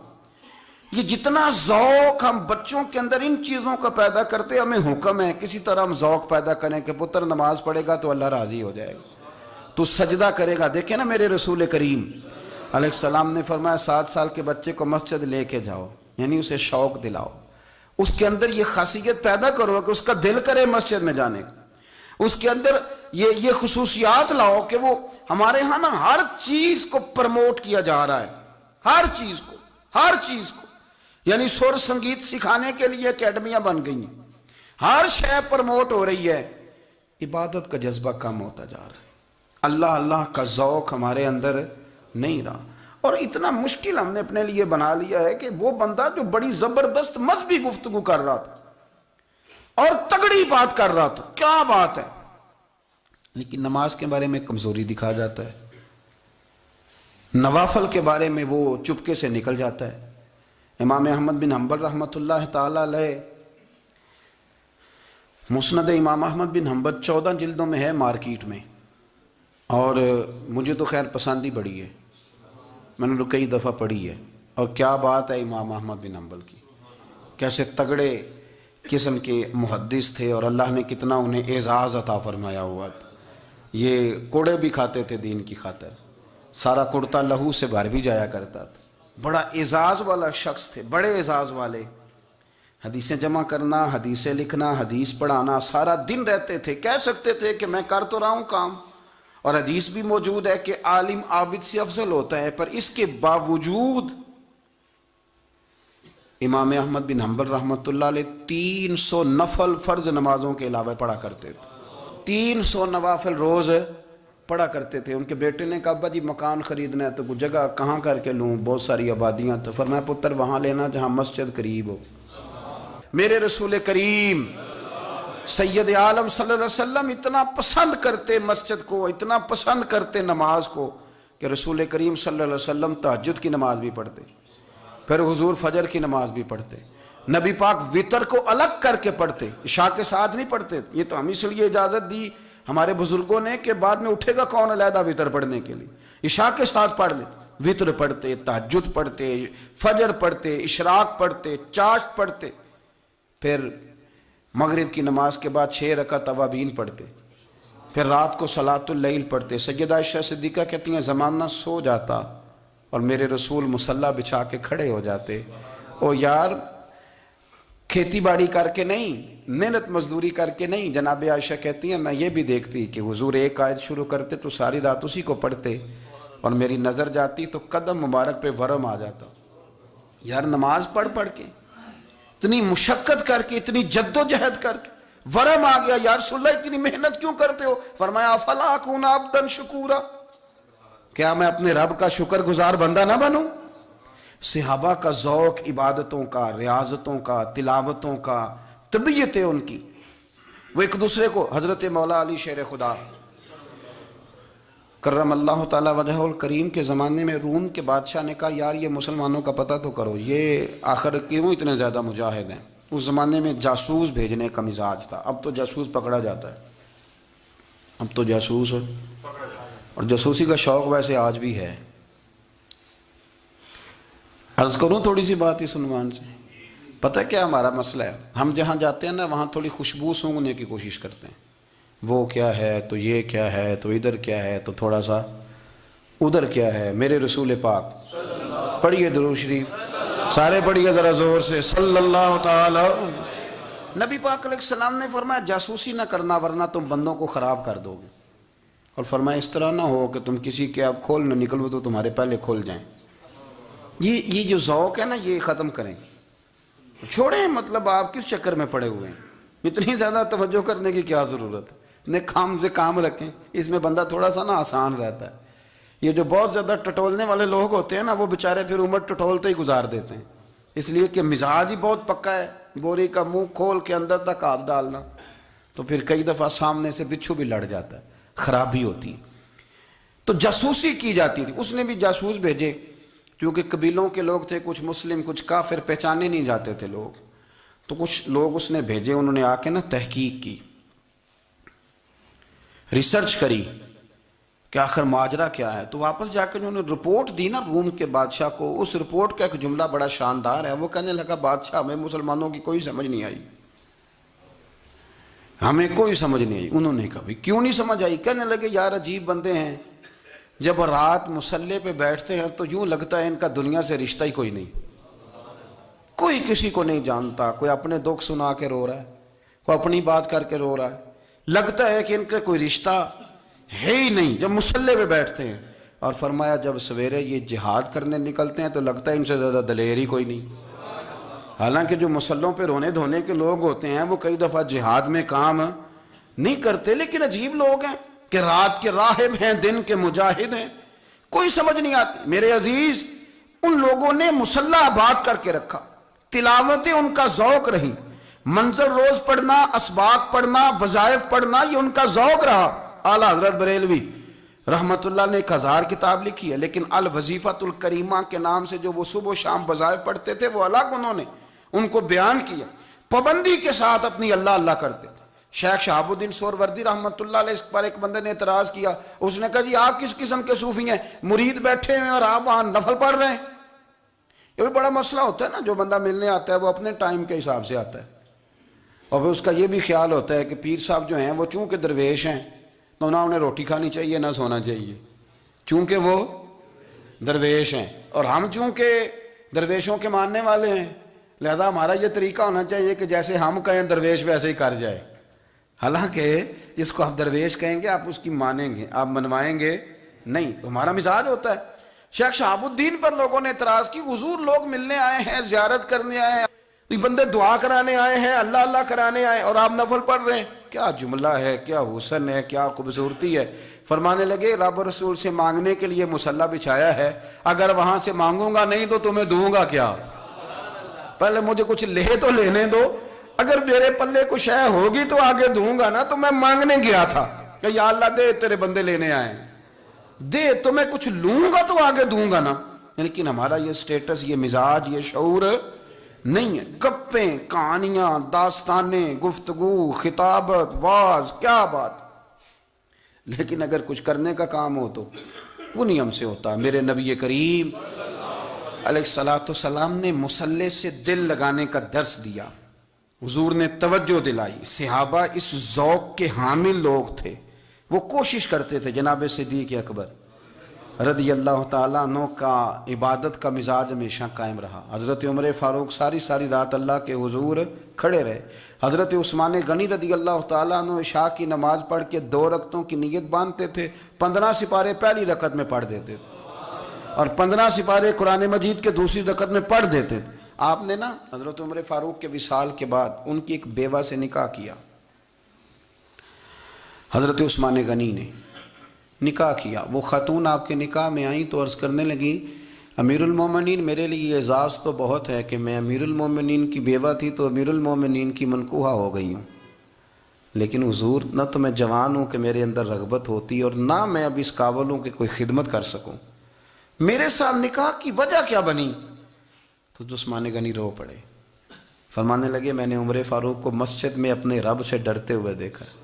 یہ جتنا ذوق ہم بچوں کے اندر ان چیزوں کا پیدا کرتے، ہمیں حکم ہے کسی طرح ہم ذوق پیدا کریں کہ پتر نماز پڑھے گا تو اللہ راضی ہو جائے گا، تو سجدہ کرے گا۔ دیکھیں نا میرے رسول کریم علیہ السلام نے فرمایا 7 سال کے بچے کو مسجد لے کے جاؤ، یعنی اسے شوق دلاؤ، اس کے اندر یہ خاصیت پیدا کرو کہ اس کا دل کرے مسجد میں جانے کا، اس کے اندر یہ خصوصیات لاؤ کہ وہ ہمارے ہاں نا ہر چیز کو پرموٹ کیا جا رہا ہے، ہر چیز کو یعنی سر سنگیت سکھانے کے لیے اکیڈمیاں بن گئی ہیں، ہر شے پرموٹ ہو رہی ہے، عبادت کا جذبہ کم ہوتا جا رہا ہے، اللہ کا ذوق ہمارے اندر نہیں رہا۔ اور اتنا مشکل ہم نے اپنے لیے بنا لیا ہے کہ وہ بندہ جو بڑی زبردست مذہبی گفتگو کر رہا تھا اور تگڑی بات کر رہا تھا، کیا بات ہے، لیکن نماز کے بارے میں کمزوری دکھا جاتا ہے، نوافل کے بارے میں وہ چپکے سے نکل جاتا ہے۔ امام احمد بن حنبل رحمۃ اللہ تعالی علیہ، مسند امام احمد بن حنبل 14 جلدوں میں ہے مارکیٹ میں، اور مجھے تو خیر پسند ہی بڑی ہے، میں نے تو کئی دفعہ پڑھی ہے، اور کیا بات ہے امام احمد بن حنبل کی، کیسے تگڑے قسم کے محدث تھے اور اللہ نے کتنا انہیں اعزاز عطا فرمایا ہوا تھا۔ یہ کوڑے بھی کھاتے تھے دین کی خاطر، سارا کرتا لہو سے بھر بھی جایا کرتا تھا، بڑا اعزاز والا شخص تھے، بڑے اعزاز والے، حدیثیں جمع کرنا، حدیثیں لکھنا، حدیث پڑھانا، سارا دن رہتے تھے، کہہ سکتے تھے کہ میں کر تو رہا ہوں کام، اور حدیث بھی موجود ہے کہ عالم عابد سے افضل ہوتا ہے، پر اس کے باوجود امام احمد بن حنبل رحمۃ اللہ علیہ 300 نفل فرض نمازوں کے علاوہ پڑھا کرتے تھے، 300 نوافل روز پڑھا کرتے تھے۔ ان کے بیٹے نے کہا ابا جی مکان خریدنا ہے تو کوئی جگہ کہاں کر کے لوں، بہت ساری آبادیاں، تو فرمایا پتر وہاں لینا جہاں مسجد قریب ہو۔ میرے رسول کریم سید عالم صلی اللہ علیہ وسلم اتنا پسند کرتے مسجد کو، اتنا پسند کرتے نماز کو کہ رسول کریم صلی اللہ علیہ وسلم تہجد کی نماز بھی پڑھتے، پھر حضور فجر کی نماز بھی پڑھتے، نبی پاک وتر کو الگ کر کے پڑھتے، عشاء کے ساتھ نہیں پڑھتے۔ یہ تو ہم اس لیے اجازت دی ہمارے بزرگوں نے کہ بعد میں اٹھے گا کون علیحدہ وتر پڑھنے کے لیے، عشاء کے ساتھ پڑھ لے، وتر پڑھتے، تہجد پڑھتے، فجر پڑھتے، اشراق پڑھتے، چاشت پڑھتے، پھر مغرب کی نماز کے بعد 6 رکعت اوابین پڑھتے، پھر رات کو صلاۃ اللیل پڑھتے۔ سیدہ عائشہ صدیقہ کہتی ہیں زمانہ سو جاتا اور میرے رسول مصلی بچھا کے کھڑے ہو جاتے، او یار کھیتی باڑی کر کے نہیں، محنت مزدوری کر کے نہیں۔ جناب عائشہ کہتی ہیں میں یہ بھی دیکھتی کہ حضور ایک آیت شروع کرتے تو ساری رات اسی کو پڑھتے، اور میری نظر جاتی تو قدم مبارک پہ ورم آ جاتا۔ یار نماز پڑھ کے اتنی مشقت کر کے، اتنی جد و جہد کر کے ورم آ گیا، یا رسول اللہ اتنی محنت کیوں کرتے ہو؟ فرمایا افلا اکون عبدا شکورا، کیا میں اپنے رب کا شکر گزار بندہ نہ بنوں؟ صحابہ کا ذوق عبادتوں کا، ریاضتوں کا، تلاوتوں کا، طبیعت ہے ان کی، وہ ایک دوسرے کو، حضرت مولا علی شیر خدا کرم اللہ تعالی وجہہ الکریم کے زمانے میں روم کے بادشاہ نے کہا یار یہ مسلمانوں کا پتہ تو کرو، یہ آخر کیوں اتنے زیادہ مجاہد ہیں؟ اس زمانے میں جاسوس بھیجنے کا مزاج تھا، اب تو جاسوس پکڑا جاتا ہے، اب تو جاسوس، اور جاسوسی کا شوق ویسے آج بھی ہے۔ عرض کروں تھوڑی سی بات اس عنوان سے، پتہ کیا ہمارا مسئلہ ہے؟ ہم جہاں جاتے ہیں نا وہاں تھوڑی خوشبو سونگنے کی کوشش کرتے ہیں، وہ کیا ہے تو یہ کیا ہے تو ادھر کیا ہے تو تھوڑا سا ادھر کیا ہے۔ میرے رسول پاک پڑھیے درود شریف، سارے پڑھیے ذرا زور سے، صلی اللہ تعالی۔ نبی پاک علیہ السلام نے فرمایا جاسوسی نہ کرنا ورنہ تم بندوں کو خراب کر دو گے، اور فرمایا اس طرح نہ ہو کہ تم کسی کے اب کھول نہ نکلو تو تمہارے پہلے کھول جائیں. یہ جو ذوق ہے نا یہ ختم کریں، چھوڑیں. مطلب آپ کس چکر میں پڑے ہوئے ہیں؟ اتنی زیادہ توجہ کرنے کی کیا ضرورت ہے؟ نے کام سے کام رکھیں، اس میں بندہ تھوڑا سا نا آسان رہتا ہے. یہ جو بہت زیادہ ٹٹولنے والے لوگ ہوتے ہیں نا وہ بیچارے پھر عمر ٹٹولتے ہی گزار دیتے ہیں، اس لیے کہ مزاج ہی بہت پکا ہے. بوری کا منہ کھول کے اندر تک ہاتھ ڈالنا تو پھر کئی دفعہ سامنے سے بچھو بھی لڑ جاتا ہے، خرابی ہوتی ہے. تو جاسوسی کی جاتی تھی. اس نے بھی جاسوس بھیجے کیونکہ قبیلوں کے لوگ تھے، کچھ مسلم کچھ کافر، پہچانے نہیں جاتے تھے لوگ. تو کچھ لوگ اس نے بھیجے، انہوں نے آ کے نا تحقیق کی، ریسرچ کری کہ آخر ماجرا کیا ہے. تو واپس جا کے انہوں نے رپورٹ دی نا روم کے بادشاہ کو. اس رپورٹ کا ایک جملہ بڑا شاندار ہے. وہ کہنے لگا بادشاہ ہمیں مسلمانوں کی کوئی سمجھ نہیں آئی، ہمیں کوئی سمجھ نہیں آئی. انہوں نے کہا کیوں نہیں سمجھ آئی؟ کہنے لگے یار عجیب بندے ہیں، جب رات مسلح پہ بیٹھتے ہیں تو یوں لگتا ہے ان کا دنیا سے رشتہ ہی کوئی نہیں، کوئی کسی کو نہیں جانتا. کوئی اپنے دکھ سنا کے رو رہا ہے، کوئی اپنی بات کر کے رو رہا ہے، لگتا ہے کہ ان کا کوئی رشتہ ہے ہی نہیں جب مسلح پہ بیٹھتے ہیں. اور فرمایا جب سویرے یہ جہاد کرنے نکلتے ہیں تو لگتا ہے ان سے زیادہ دلیر ہی کوئی نہیں. حالانکہ جو مسلحوں پہ رونے دھونے کے لوگ ہوتے ہیں وہ کئی دفعہ جہاد میں کام نہیں کرتے، لیکن عجیب لوگ ہیں کہ رات کے راہب ہیں دن کے مجاہد ہیں، کوئی سمجھ نہیں آتی. میرے عزیز ان لوگوں نے مسلح آباد کر کے رکھا، تلاوتیں ان کا ذوق رہی، منظر روز پڑھنا، اسباق پڑھنا، وظائف پڑھنا، یہ ان کا ذوق رہا. اعلیٰ حضرت بریلوی رحمت اللہ نے 1000 کتاب لکھی ہے، لیکن الوظیفۃ الکریمہ کے نام سے جو وہ صبح و شام وظائف پڑھتے تھے وہ الگ انہوں نے ان کو بیان کیا، پابندی کے ساتھ اپنی اللہ اللہ کرتے تھے. شیخ شہاب الدین سہروردی رحمت اللہ علیہ، اس پر ایک بندے نے اعتراض کیا. اس نے کہا جی آپ کس قسم کے صوفی ہیں، مرید بیٹھے ہیں اور آپ وہاں نفل پڑھ رہے ہیں؟ یہ بھی بڑا مسئلہ ہوتا ہے نا. جو بندہ ملنے آتا ہے وہ اپنے ٹائم کے حساب سے آتا ہے، اور پھر اس کا یہ بھی خیال ہوتا ہے کہ پیر صاحب جو ہیں وہ چونکہ درویش ہیں تو نہ انہیں روٹی کھانی چاہیے نہ سونا چاہیے، چونکہ وہ درویش ہیں، اور ہم چونکہ درویشوں کے ماننے والے ہیں لہذا ہمارا یہ طریقہ ہونا چاہیے کہ جیسے ہم کہیں درویش ویسے ہی کر جائے. حالانکہ جس کو آپ درویش کہیں گے آپ اس کی مانیں گے، آپ منوائیں گے نہیں، تو ہمارا مزاج ہوتا ہے. شیخ شہاب الدین پر لوگوں نے اعتراض کی، حضور لوگ ملنے آئے ہیں، زیارت کرنے آئے ہیں، یہ بندے دعا کرانے آئے ہیں، اللہ اللہ کرانے آئے اور آپ نفل پڑھ رہے ہیں. کیا جملہ ہے، کیا حسن ہے، کیا خوبصورتی ہے. فرمانے لگے رب رسول سے مانگنے کے لیے مصلی بچھایا ہے، اگر وہاں سے مانگوں گا نہیں تو تمہیں دوں گا کیا؟ پہلے مجھے کچھ لے تو لینے دو، اگر میرے پلے کچھ ہے ہوگی تو آگے دوں گا نا. تو میں مانگنے گیا تھا کہ یا اللہ دے، تیرے بندے لینے آئے دے، تو میں کچھ لوں گا تو آگے دوں گا نا. لیکن ہمارا یہ سٹیٹس، یہ مزاج، یہ شعور نہیں ہے. گپیں، کہانیاں، داستانیں، گفتگو، خطابت، واز، کیا بات. لیکن اگر کچھ کرنے کا کام ہو تو وہ نہیں ہم سے ہوتا. میرے نبی کریم علیہ السلام نے مصلی سے دل لگانے کا درس دیا، حضور نے توجہ دلائی. صحابہ اس ذوق کے حامل لوگ تھے، وہ کوشش کرتے تھے. جناب صدیق اکبر رضی اللہ تعالیٰ عنہ کا عبادت کا مزاج ہمیشہ قائم رہا. حضرت عمر فاروق ساری رات اللہ کے حضور کھڑے رہے. حضرت عثمان غنی رضی اللہ تعالیٰ عنہ عشاء کی نماز پڑھ کے 2 رکعتوں کی نیت باندھتے تھے، 15 سپارے پہلی رکعت میں پڑھ دیتے تھے اور 15 سپارے قرآن مجید کے دوسری رکعت میں پڑھ دیتے تھے. آپ نے نا حضرت عمر فاروق کے وصال کے بعد ان کی ایک بیوہ سے نکاح کیا. حضرت عثمان غنی نے نکاح کیا. وہ خاتون آپ کے نکاح میں آئیں تو عرض کرنے لگی امیر المومنین میرے لیے اعزاز تو بہت ہے کہ میں امیر المومنین کی بیوہ تھی تو امیر المومنین کی منکوحہ ہو گئی ہوں، لیکن حضور نہ تو میں جوان ہوں کہ میرے اندر رغبت ہوتی اور نہ میں اب اس قابل ہوں کہ کوئی خدمت کر سکوں، میرے ساتھ نکاح کی وجہ کیا بنی؟ تو عثمان غنی رو پڑے. فرمانے لگے میں نے عمر فاروق کو مسجد میں اپنے رب سے ڈرتے ہوئے دیکھا ہے،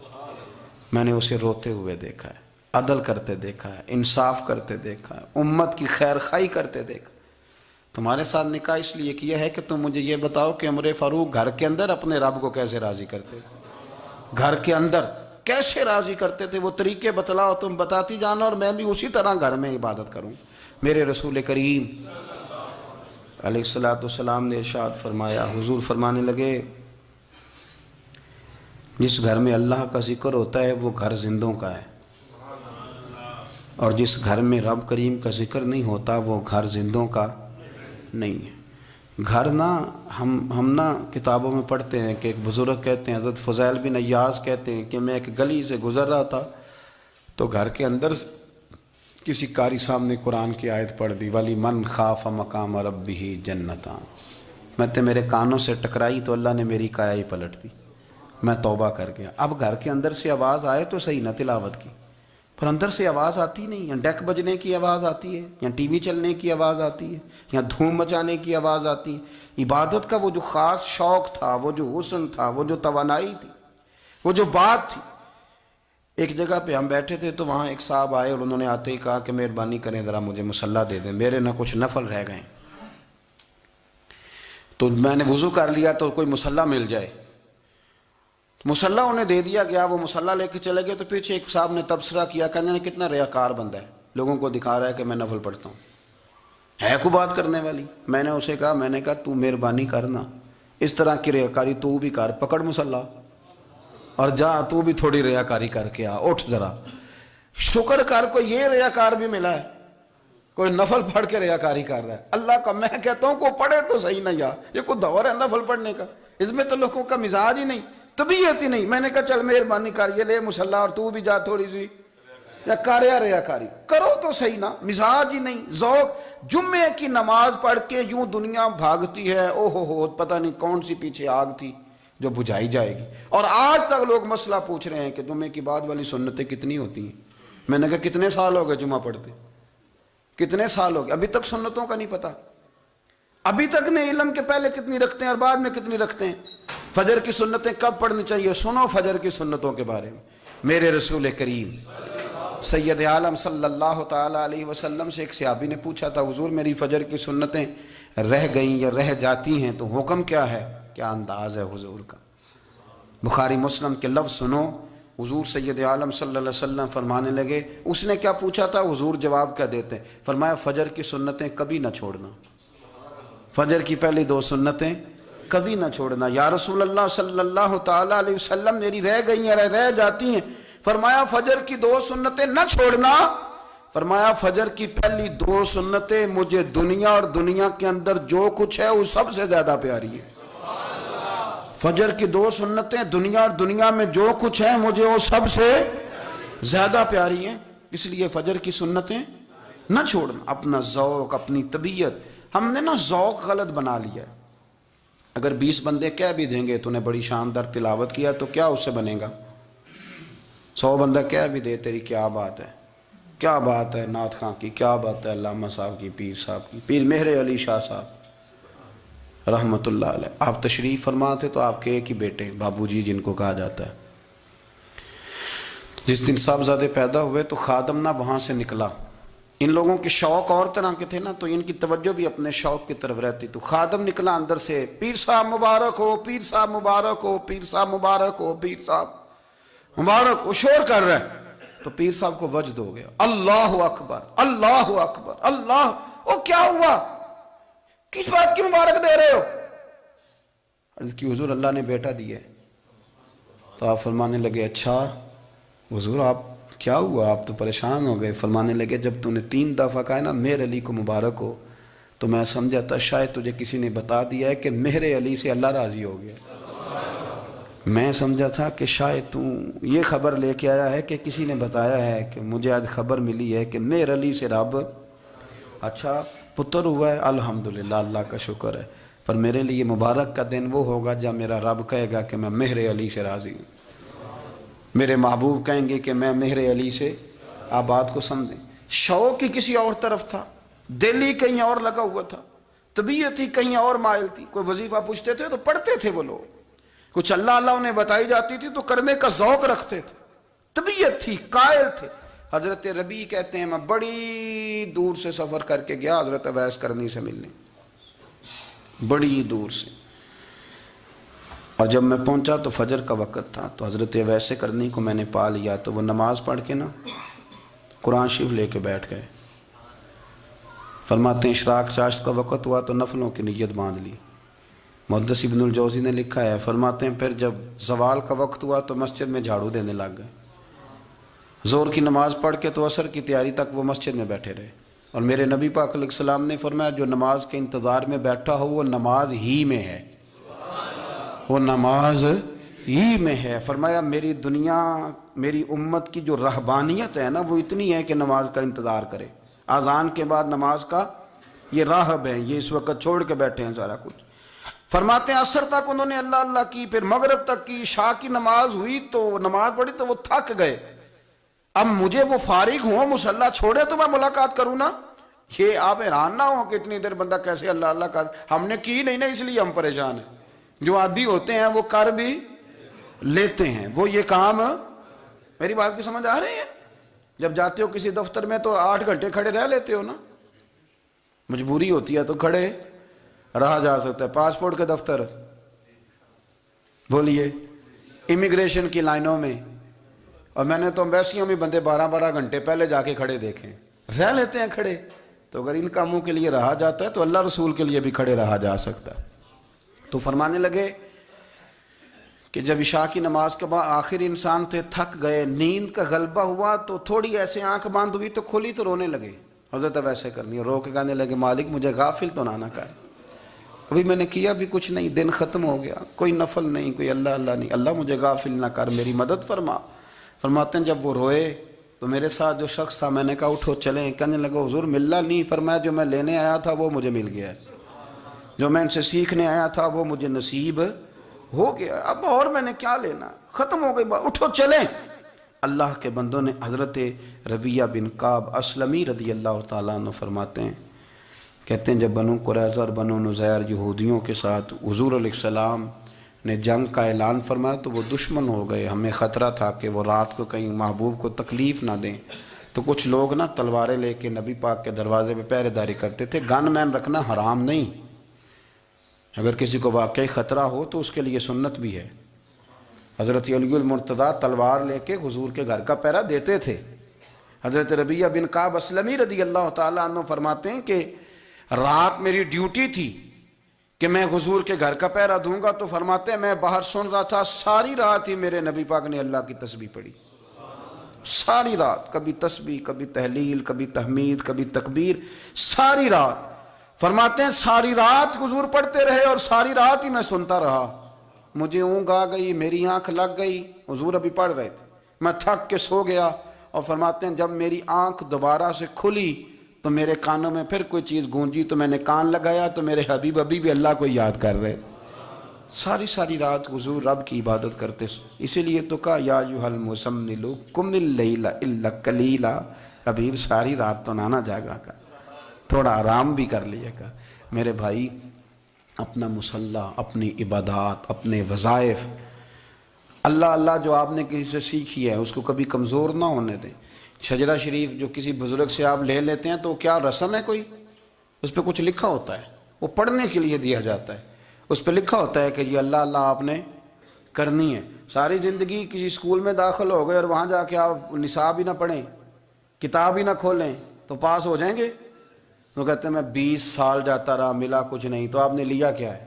میں نے اسے روتے ہوئے دیکھا ہے، عدل کرتے دیکھا ہے، انصاف کرتے دیکھا ہے، امت کی خیر خواہی کرتے دیکھا. تمہارے ساتھ نکاح اس لیے کیا ہے کہ تم مجھے یہ بتاؤ کہ عمر فاروق گھر کے اندر اپنے رب کو کیسے راضی کرتے تھے، گھر کے اندر کیسے راضی کرتے تھے، وہ طریقے بتلاؤ، تم بتاتی جانا اور میں بھی اسی طرح گھر میں عبادت کروں. میرے رسول کریم علیہ السلام نے ارشاد فرمایا، حضور فرمانے لگے جس گھر میں اللہ کا ذکر ہوتا ہے وہ گھر زندوں کا ہے. اور جس گھر میں رب کریم کا ذکر نہیں ہوتا وہ گھر زندوں کا نہیں ہے۔ گھر نا ہم نا کتابوں میں پڑھتے ہیں کہ ایک بزرگ کہتے ہیں، حضرت فضیل بن ایاز کہتے ہیں کہ میں ایک گلی سے گزر رہا تھا تو گھر کے اندر کسی قاری صاحب نے قرآن کی آیت پڑھ دی، ولی من خاف مقام ربہ جنتان، میں تے میرے کانوں سے ٹکرائی تو اللہ نے میری کایا ہی پلٹ دی، میں توبہ کر گیا۔ اب گھر کے اندر سے آواز آئے تو صحیح نہ تلاوت کی، پر اندر سے آواز آتی نہیں، یا ڈیک بجنے کی آواز آتی ہے، یا ٹی وی چلنے کی آواز آتی ہے، یا دھوم مچانے کی آواز آتی ہے۔ عبادت کا وہ جو خاص شوق تھا، وہ جو حسن تھا، وہ جو توانائی تھی، وہ جو بات تھی۔ ایک جگہ پہ ہم بیٹھے تھے تو وہاں ایک صاحب آئے اور انہوں نے آتے ہی کہا کہ مہربانی کریں ذرا مجھے مصلی دے دیں، میرے نہ کچھ نفل رہ گئے۔ تو میں نے وضو کر لیا تو کوئی مصلی مل جائے، مصلی انہیں دے دیا گیا، وہ مصلی لے کے چلے گئے تو پیچھے ایک صاحب نے تبصرہ کیا، کہنے کتنا ریاکار بندہ ہے، لوگوں کو دکھا رہا ہے کہ میں نفل پڑھتا ہوں، ہے کو بات کرنے والی۔ میں نے اسے کہا، میں نے کہا تو مہربانی کرنا اس طرح کی ریاکاری تو بھی کر، پکڑ مصلی اور جا تو بھی تھوڑی ریاکاری کر کے آ، اٹھ ذرا شکر کر، کوئی یہ ریاکار بھی ملا ہے، کوئی نفل پڑھ کے ریاکاری کر رہا ہے۔ اللہ کا میں کہتا ہوں کو پڑھے تو صحیح نہ، یہ کوئی دور ہے نفل پڑھنے کا؟ اس میں تو لوگوں کا مزاج ہی نہیں، طبیعت ہی نہیں۔ میں نے کہا چل مہربانی کر، یہ لے مصلی اور تو بھی جا تھوڑی سی یا کر یا ریاکاری کرو تو صحیح نا، مزاج ہی نہیں، ذوق۔ جمعے کی نماز پڑھ کے یوں دنیا بھاگتی ہے، او ہو پتہ نہیں کون سی پیچھے آگ تھی جو بجھائی جائے گی۔ اور آج تک لوگ مسئلہ پوچھ رہے ہیں کہ جمعے کی بعد والی سنتیں کتنی ہوتی ہیں۔ میں نے کہا کتنے سال ہو گئے جمعہ پڑھتے، کتنے سال ہو گئے، ابھی تک سنتوں کا نہیں پتہ، ابھی تک نے علم کے پہلے کتنی رکھتے ہیں اور بعد میں کتنی رکھتے ہیں۔ فجر کی سنتیں کب پڑھنی چاہیے؟ سنو فجر کی سنتوں کے بارے میں۔ میرے رسول کریم سید عالم صلی اللہ تعالی علیہ وسلم سے ایک صحابی نے پوچھا تھا، حضور میری فجر کی سنتیں رہ گئیں یا رہ جاتی ہیں تو حکم کیا ہے؟ کیا انداز ہے حضور کا؟ بخاری مسلم کے لفظ سنو، حضور سید عالم صلی اللہ علیہ وسلم فرمانے لگے، اس نے کیا پوچھا تھا، حضور جواب کیا دیتے؟ فرمایا فجر کی سنتیں کبھی نہ چھوڑنا، فجر کی پہلی 2 سنتیں کبھی نہ چھوڑنا۔ یا رسول اللہ صلی اللہ تعالی علیہ وسلم میری رہ گئی ہیں، رہ جاتی ہیں۔ فرمایا فجر کی 2 سنتیں نہ چھوڑنا، فرمایا فجر کی پہلی 2 سنتیں مجھے دنیا اور دنیا کے اندر جو کچھ ہے وہ سب سے زیادہ پیاری ہے۔ فجر کی 2 سنتیں دنیا اور دنیا میں جو کچھ ہے مجھے وہ سب سے زیادہ پیاری ہیں، اس لیے فجر کی سنتیں نہ چھوڑنا۔ اپنا ذوق، اپنی طبیعت، ہم نے نا ذوق غلط بنا لیا ہے۔ اگر 20 بندے کہہ بھی دیں گے تو نے بڑی شاندار تلاوت کیا تو کیا اس سے بنے گا؟ 100 بندہ کہہ بھی دے تیری کیا بات ہے، کیا بات ہے نعت خاں کی، کیا بات ہے علامہ صاحب کی، پیر صاحب کی، پیر مہر علی شاہ صاحب رحمت اللہ علیہ۔ آپ تشریف فرما تھے تو آپ کے ایک ہی بیٹے بابو جی جن کو کہا جاتا ہے، جس دن صاحبزادے پیدا ہوئے تو خادم نہ وہاں سے نکلا۔ ان لوگوں کے شوق اور طرح کے تھے نا، تو ان کی توجہ بھی اپنے شوق کی طرف رہتی۔ تو خادم نکلا اندر سے، پیر صاحب مبارک ہو، پیر صاحب مبارک ہو، پیر صاحب مبارک ہو، پیر صاحب مبارک ہو، شور کر رہا ہے۔ تو پیر صاحب کو وجد ہو گیا، اللہ اکبر اللہ اکبر اللہ، او کیا ہوا، کس بات کی مبارک دے رہے ہو؟ عرض کی حضور اللہ نے بیٹا دیا ہے۔ تو آپ فرمانے لگے اچھا حضور آپ کیا ہوا، آپ تو پریشان ہو گئے۔ فرمانے لگے جب تو نے 3 دفعہ کہا نا مہر علی کو مبارک ہو تو میں سمجھا تھا شاید تجھے کسی نے بتا دیا ہے کہ مہر علی سے اللہ راضی ہو گیا۔ میں سمجھا تھا کہ شاید تو یہ خبر لے کے آیا ہے کہ کسی نے بتایا ہے کہ مجھے آج خبر ملی ہے کہ مہر علی سے رب اچھا پتر ہوا ہے، الحمدللہ اللہ کا شکر ہے، پر میرے لیے مبارک کا دن وہ ہوگا جب میرا رب کہے گا کہ میں مہر علی سے راضی ہوں، میرے محبوب کہیں گے کہ میں مہر علی سے۔ آپ بات کو سمجھیں، شوق ہی کسی اور طرف تھا، دل ہی کہیں اور لگا ہوا تھا، طبیعت ہی کہیں اور مائل تھی۔ کوئی وظیفہ پوچھتے تھے تو پڑھتے تھے وہ لوگ، کچھ اللہ اللہ انہیں بتائی جاتی تھی تو کرنے کا ذوق رکھتے تھے، طبیعت تھی، قائل تھے۔ حضرت ربیع کہتے ہیں میں بڑی دور سے سفر کر کے گیا حضرت اویس کرنی سے ملنے، بڑی دور سے، اور جب میں پہنچا تو فجر کا وقت تھا، تو حضرت اویس کرنی کو میں نے پا لیا، تو وہ نماز پڑھ کے نا قرآن شریف لے کے بیٹھ گئے۔ فرماتے ہیں اشراق چاشت کا وقت ہوا تو نفلوں کی نیت باندھ لی۔ محدث ابن الجوزی نے لکھا ہے، فرماتے ہیں پھر جب زوال کا وقت ہوا تو مسجد میں جھاڑو دینے لگ گئے، ظہر کی نماز پڑھ کے تو عصر کی تیاری تک وہ مسجد میں بیٹھے رہے، اور میرے نبی پاک علیہ السلام نے فرمایا جو نماز کے انتظار میں بیٹھا ہو وہ نماز ہی میں ہے، وہ نماز ہی میں ہے۔ فرمایا میری دنیا، میری امت کی جو رہبانیت ہے نا وہ اتنی ہے کہ نماز کا انتظار کرے، اذان کے بعد نماز کا یہ راہب ہیں، یہ اس وقت چھوڑ کے بیٹھے ہیں سارا کچھ۔ فرماتے ہیں عصر تک انہوں نے اللہ اللہ کی، پھر مغرب تک کی، عشاء کی نماز ہوئی تو نماز پڑھی تو وہ تھک گئے، اب مجھے وہ فارغ ہوں مصلی چھوڑے تو میں ملاقات کروں نا۔ یہ آپ حیران نہ ہوں کہ اتنی دیر بندہ کیسے اللہ اللہ کر، ہم نے کی نہیں نا اس لیے ہم پریشان ہیں۔ جو عادی ہوتے ہیں وہ کر بھی لیتے ہیں، وہ یہ کام، میری بات کی سمجھ آ رہی ہے؟ جب جاتے ہو کسی دفتر میں تو 8 گھنٹے کھڑے رہ لیتے ہو نا، مجبوری ہوتی ہے تو کھڑے رہا جا سکتا ہے۔ پاسپورٹ کے دفتر بولیے، امیگریشن کی لائنوں میں، اور میں نے تو امبیسیوں میں بندے 12 گھنٹے پہلے جا کے کھڑے دیکھیں، رہ لیتے ہیں کھڑے۔ تو اگر ان کاموں کے لیے رہا جاتا ہے تو اللہ رسول کے لیے بھی کھڑے رہا جا سکتا ہے۔ تو فرمانے لگے کہ جب عشاء کی نماز کے بعد آخر انسان تھے، تھک گئے، نیند کا غلبہ ہوا تو تھوڑی ایسے آنکھ بند ہوئی تو کھلی تو رونے لگے۔ حضرت ویسے کرنی ہے، رو کے کہنے لگے مالک مجھے غافل تو نہ کر، ابھی میں نے کیا بھی کچھ نہیں، دن ختم ہو گیا، کوئی نفل نہیں، کوئی اللہ اللہ نہیں، اللہ مجھے غافل نہ کر، میری مدد فرما۔ فرماتے ہیں جب وہ روئے تو میرے ساتھ جو شخص تھا میں نے کہا اٹھو چلیں، کہنے لگا حضور ملنا نہیں، فرمایا جو میں لینے آیا تھا وہ مجھے مل گیا ہے، جو میں ان سے سیکھنے آیا تھا وہ مجھے نصیب ہو گیا، اب اور میں نے کیا لینا، ختم ہو گئی بات، اٹھو چلیں۔ اللہ کے بندوں نے حضرت ربیہ بن کعب اسلمی رضی اللہ تعالیٰ عنہ فرماتے ہیں، کہتے ہیں جب بنو قریظہ اور بنو نذیر یہودیوں کے ساتھ حضور علیہ السلام نے جنگ کا اعلان فرمایا تو وہ دشمن ہو گئے، ہمیں خطرہ تھا کہ وہ رات کو کہیں محبوب کو تکلیف نہ دیں، تو کچھ لوگ نا تلواریں لے کے نبی پاک کے دروازے پہ پہرے داری کرتے تھے۔ گن مین رکھنا حرام نہیں، اگر کسی کو واقعی خطرہ ہو تو اس کے لیے سنت بھی ہے۔ حضرت علی المرتضیٰ تلوار لے کے حضور کے گھر کا پہرا دیتے تھے۔ حضرت ربیہ بن کعب اسلمی رضی اللہ تعالیٰ عنہ فرماتے ہیں کہ رات میری ڈیوٹی تھی کہ میں حضور کے گھر کا پہرا دوں گا، تو فرماتے ہیں میں باہر سن رہا تھا، ساری رات ہی میرے نبی پاک نے اللہ کی تسبیح پڑھی، ساری رات، کبھی تسبیح، کبھی تحلیل، کبھی تحمید، کبھی تکبیر، ساری رات۔ فرماتے ہیں ساری رات حضور پڑھتے رہے اور ساری رات ہی میں سنتا رہا، مجھے اونگ آ گئی، میری آنکھ لگ گئی، حضور ابھی پڑھ رہے تھے، میں تھک کے سو گیا، اور فرماتے ہیں جب میری آنکھ دوبارہ سے کھلی تو میرے کانوں میں پھر کوئی چیز گونجی تو میں نے کان لگایا تو میرے حبیب ابھی بھی اللہ کو یاد کر رہے، ساری رات حضور رب کی عبادت کرتے۔ اسی لیے تو کہا یا ایھا المزمل قم اللیل الا قلیلا، حبیب ساری رات تو نہ جاگا کر، تھوڑا آرام بھی کر لیا کر۔ میرے بھائی اپنا مصلی، اپنی عبادات، اپنے وظائف، اللہ اللہ جو آپ نے کسی سے سیکھی ہے اس کو کبھی کمزور نہ ہونے دیں۔ شجرہ شریف جو کسی بزرگ سے آپ لے لیتے ہیں تو کیا رسم ہے کوئی؟ اس پہ کچھ لکھا ہوتا ہے، وہ پڑھنے کے لیے دیا جاتا ہے، اس پہ لکھا ہوتا ہے کہ یہ اللہ اللہ آپ نے کرنی ہے۔ ساری زندگی کسی اسکول میں داخل ہو گئے اور وہاں جا کے آپ نصاب ہی نہ پڑھیں، کتاب ہی نہ کھولیں تو پاس ہو جائیں گے؟ تو کہتے ہیں میں 20 سال جاتا رہا ملا کچھ نہیں، تو آپ نے لیا کیا ہے؟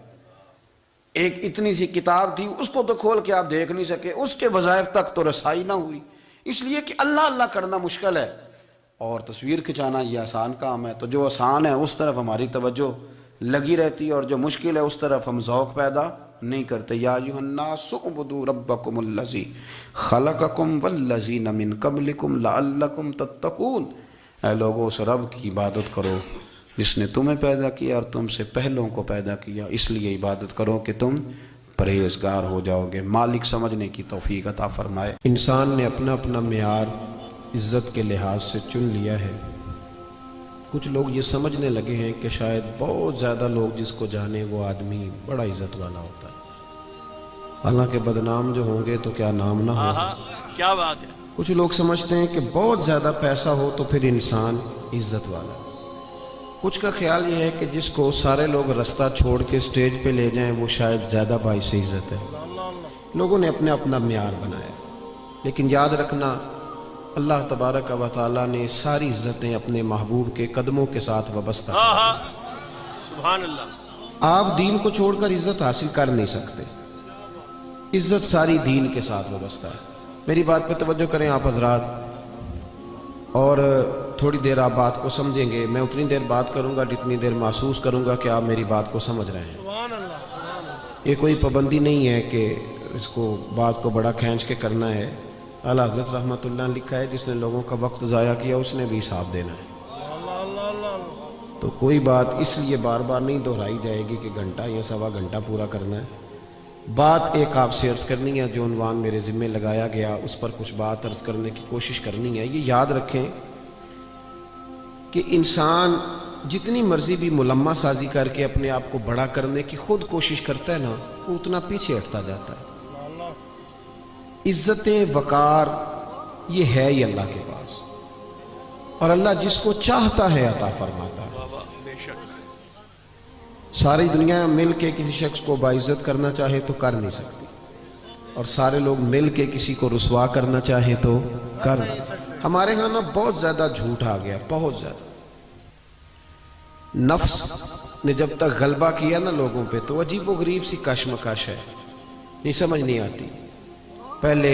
ایک اتنی سی کتاب تھی، اس کو تو کھول کے آپ دیکھ نہیں سکے، اس کے وظائف تک تو رسائی نہ ہوئی، اس لیے کہ اللہ اللہ کرنا مشکل ہے اور تصویر کھنچانا یہ آسان کام ہے۔ تو جو آسان ہے اس طرف ہماری توجہ لگی رہتی ہے اور جو مشکل ہے اس طرف ہم ذوق پیدا نہیں کرتے۔ یا ایھا الناس اعبدوا ربکم الذی خلقکم والذین من قبلکم لعلکم تتقون، اے لوگوں اس رب کی عبادت کرو جس نے تمہیں پیدا کیا اور تم سے پہلوں کو پیدا کیا، اس لیے عبادت کرو کہ تم پرہیزگار ہو جاؤ گے۔ مالک سمجھنے کی توفیق عطا فرمائے۔ انسان نے اپنا اپنا معیار عزت کے لحاظ سے چن لیا ہے۔ کچھ لوگ یہ سمجھنے لگے ہیں کہ شاید بہت زیادہ لوگ جس کو جانے وہ آدمی بڑا عزت والا ہوتا ہے، حالانکہ بدنام جو ہوں گے تو کیا نام نہ ہو۔ کیا بات ہے۔ کچھ لوگ سمجھتے ہیں کہ بہت زیادہ پیسہ ہو تو پھر انسان عزت والا۔ کچھ کا خیال یہ ہے کہ جس کو سارے لوگ رستہ چھوڑ کے سٹیج پہ لے جائیں وہ شاید زیادہ باعث عزت ہے۔ لوگوں نے اپنے اپنا معیار بنایا، لیکن یاد رکھنا اللہ تبارک و تعالیٰ نے ساری عزتیں اپنے محبوب کے قدموں کے ساتھ وابستہ ہیں۔ سبحان اللہ۔ آپ دین کو چھوڑ کر عزت حاصل کر نہیں سکتے، عزت ساری دین کے ساتھ وابستہ ہے۔ میری بات پہ توجہ کریں آپ حضرات، اور تھوڑی دیر آپ بات کو سمجھیں گے. میں اتنی دیر بات کروں گا جتنی دیر محسوس کروں گا کہ آپ میری بات کو سمجھ رہے ہیں. سبحان اللہ سبحان اللہ. یہ کوئی پابندی نہیں ہے کہ اس کو بات کو بڑا کھینچ کے کرنا ہے. اعلیٰ حضرت رحمۃ اللہ نے لکھا ہے جس نے لوگوں کا وقت ضائع کیا اس نے بھی حساب دینا ہے. اللہ اللہ اللہ اللہ. تو کوئی بات اس لیے بار بار نہیں دہرائی جائے گی کہ گھنٹہ یا سوا گھنٹہ پورا کرنا ہے. بات ایک آپ سے عرض کرنی ہے, جو عنوان میرے ذمہ لگایا گیا اس پر کچھ بات عرض کرنے کی کوشش کرنی ہے. یہ یاد رکھیں کہ انسان جتنی مرضی بھی ملمہ سازی کر کے اپنے آپ کو بڑا کرنے کی خود کوشش کرتا ہے نا, وہ اتنا پیچھے ہٹتا جاتا ہے. عزت وقار یہ ہے ہی اللہ کے پاس, اور اللہ جس کو چاہتا ہے عطا فرماتا ہے. بابا بے شک. ساری دنیا مل کے کسی شخص کو باعزت کرنا چاہے تو کر نہیں سکتی, اور سارے لوگ مل کے کسی کو رسوا کرنا چاہے تو کر نہیں. ہمارے ہاں نا بہت زیادہ جھوٹ آ گیا, بہت زیادہ. نفس نے جب تک غلبہ کیا نا لوگوں پہ تو عجیب و غریب سی کشمکش ہے, نہیں سمجھ نہیں آتی. پہلے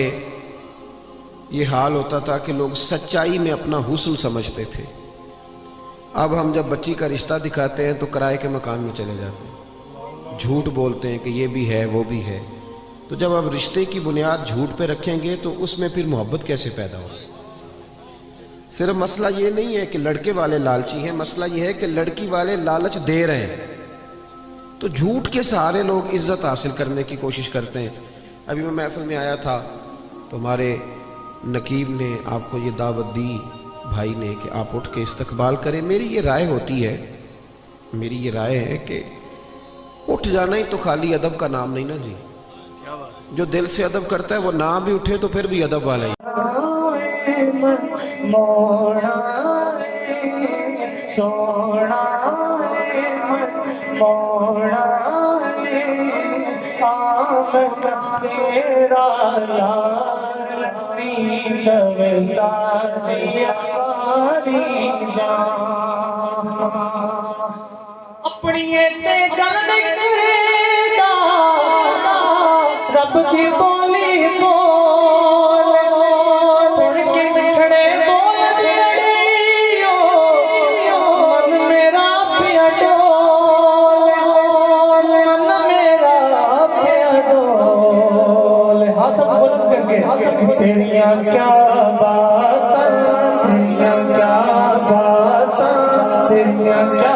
یہ حال ہوتا تھا کہ لوگ سچائی میں اپنا حسن سمجھتے تھے. اب ہم جب بچی کا رشتہ دکھاتے ہیں تو کرائے کے مکان میں چلے جاتے ہیں, جھوٹ بولتے ہیں کہ یہ بھی ہے وہ بھی ہے. تو جب اب رشتے کی بنیاد جھوٹ پہ رکھیں گے تو اس میں پھر محبت کیسے پیدا ہوگی؟ صرف مسئلہ یہ نہیں ہے کہ لڑکے والے لالچی ہیں, مسئلہ یہ ہے کہ لڑکی والے لالچ دے رہے ہیں. تو جھوٹ کے سہارے لوگ عزت حاصل کرنے کی کوشش کرتے ہیں. ابھی میں محفل میں آیا تھا تو ہمارے نقیب نے آپ کو یہ دعوت دی بھائی نے کہ آپ اٹھ کے استقبال کریں. میری یہ رائے ہوتی ہے, میری یہ رائے ہے کہ اٹھ جانا ہی تو خالی ادب کا نام نہیں نا جی. کیا بات ہے. جو دل سے ادب کرتا ہے وہ نہ بھی اٹھے تو پھر بھی ادب والا ہی. موڑا سونا موڑا آمد تیرا لال پیتو سادی آری جان اپنی تے گل کرے گا رب دی بولی بول سن کے مٹھڑے بول دیڑیو من میرا پیا ڈول من میرا پیا ڈول. ہاتھ بلند کر کے تیریاں کیا باتاں تیریاں کیا باتاں تیریاں کیا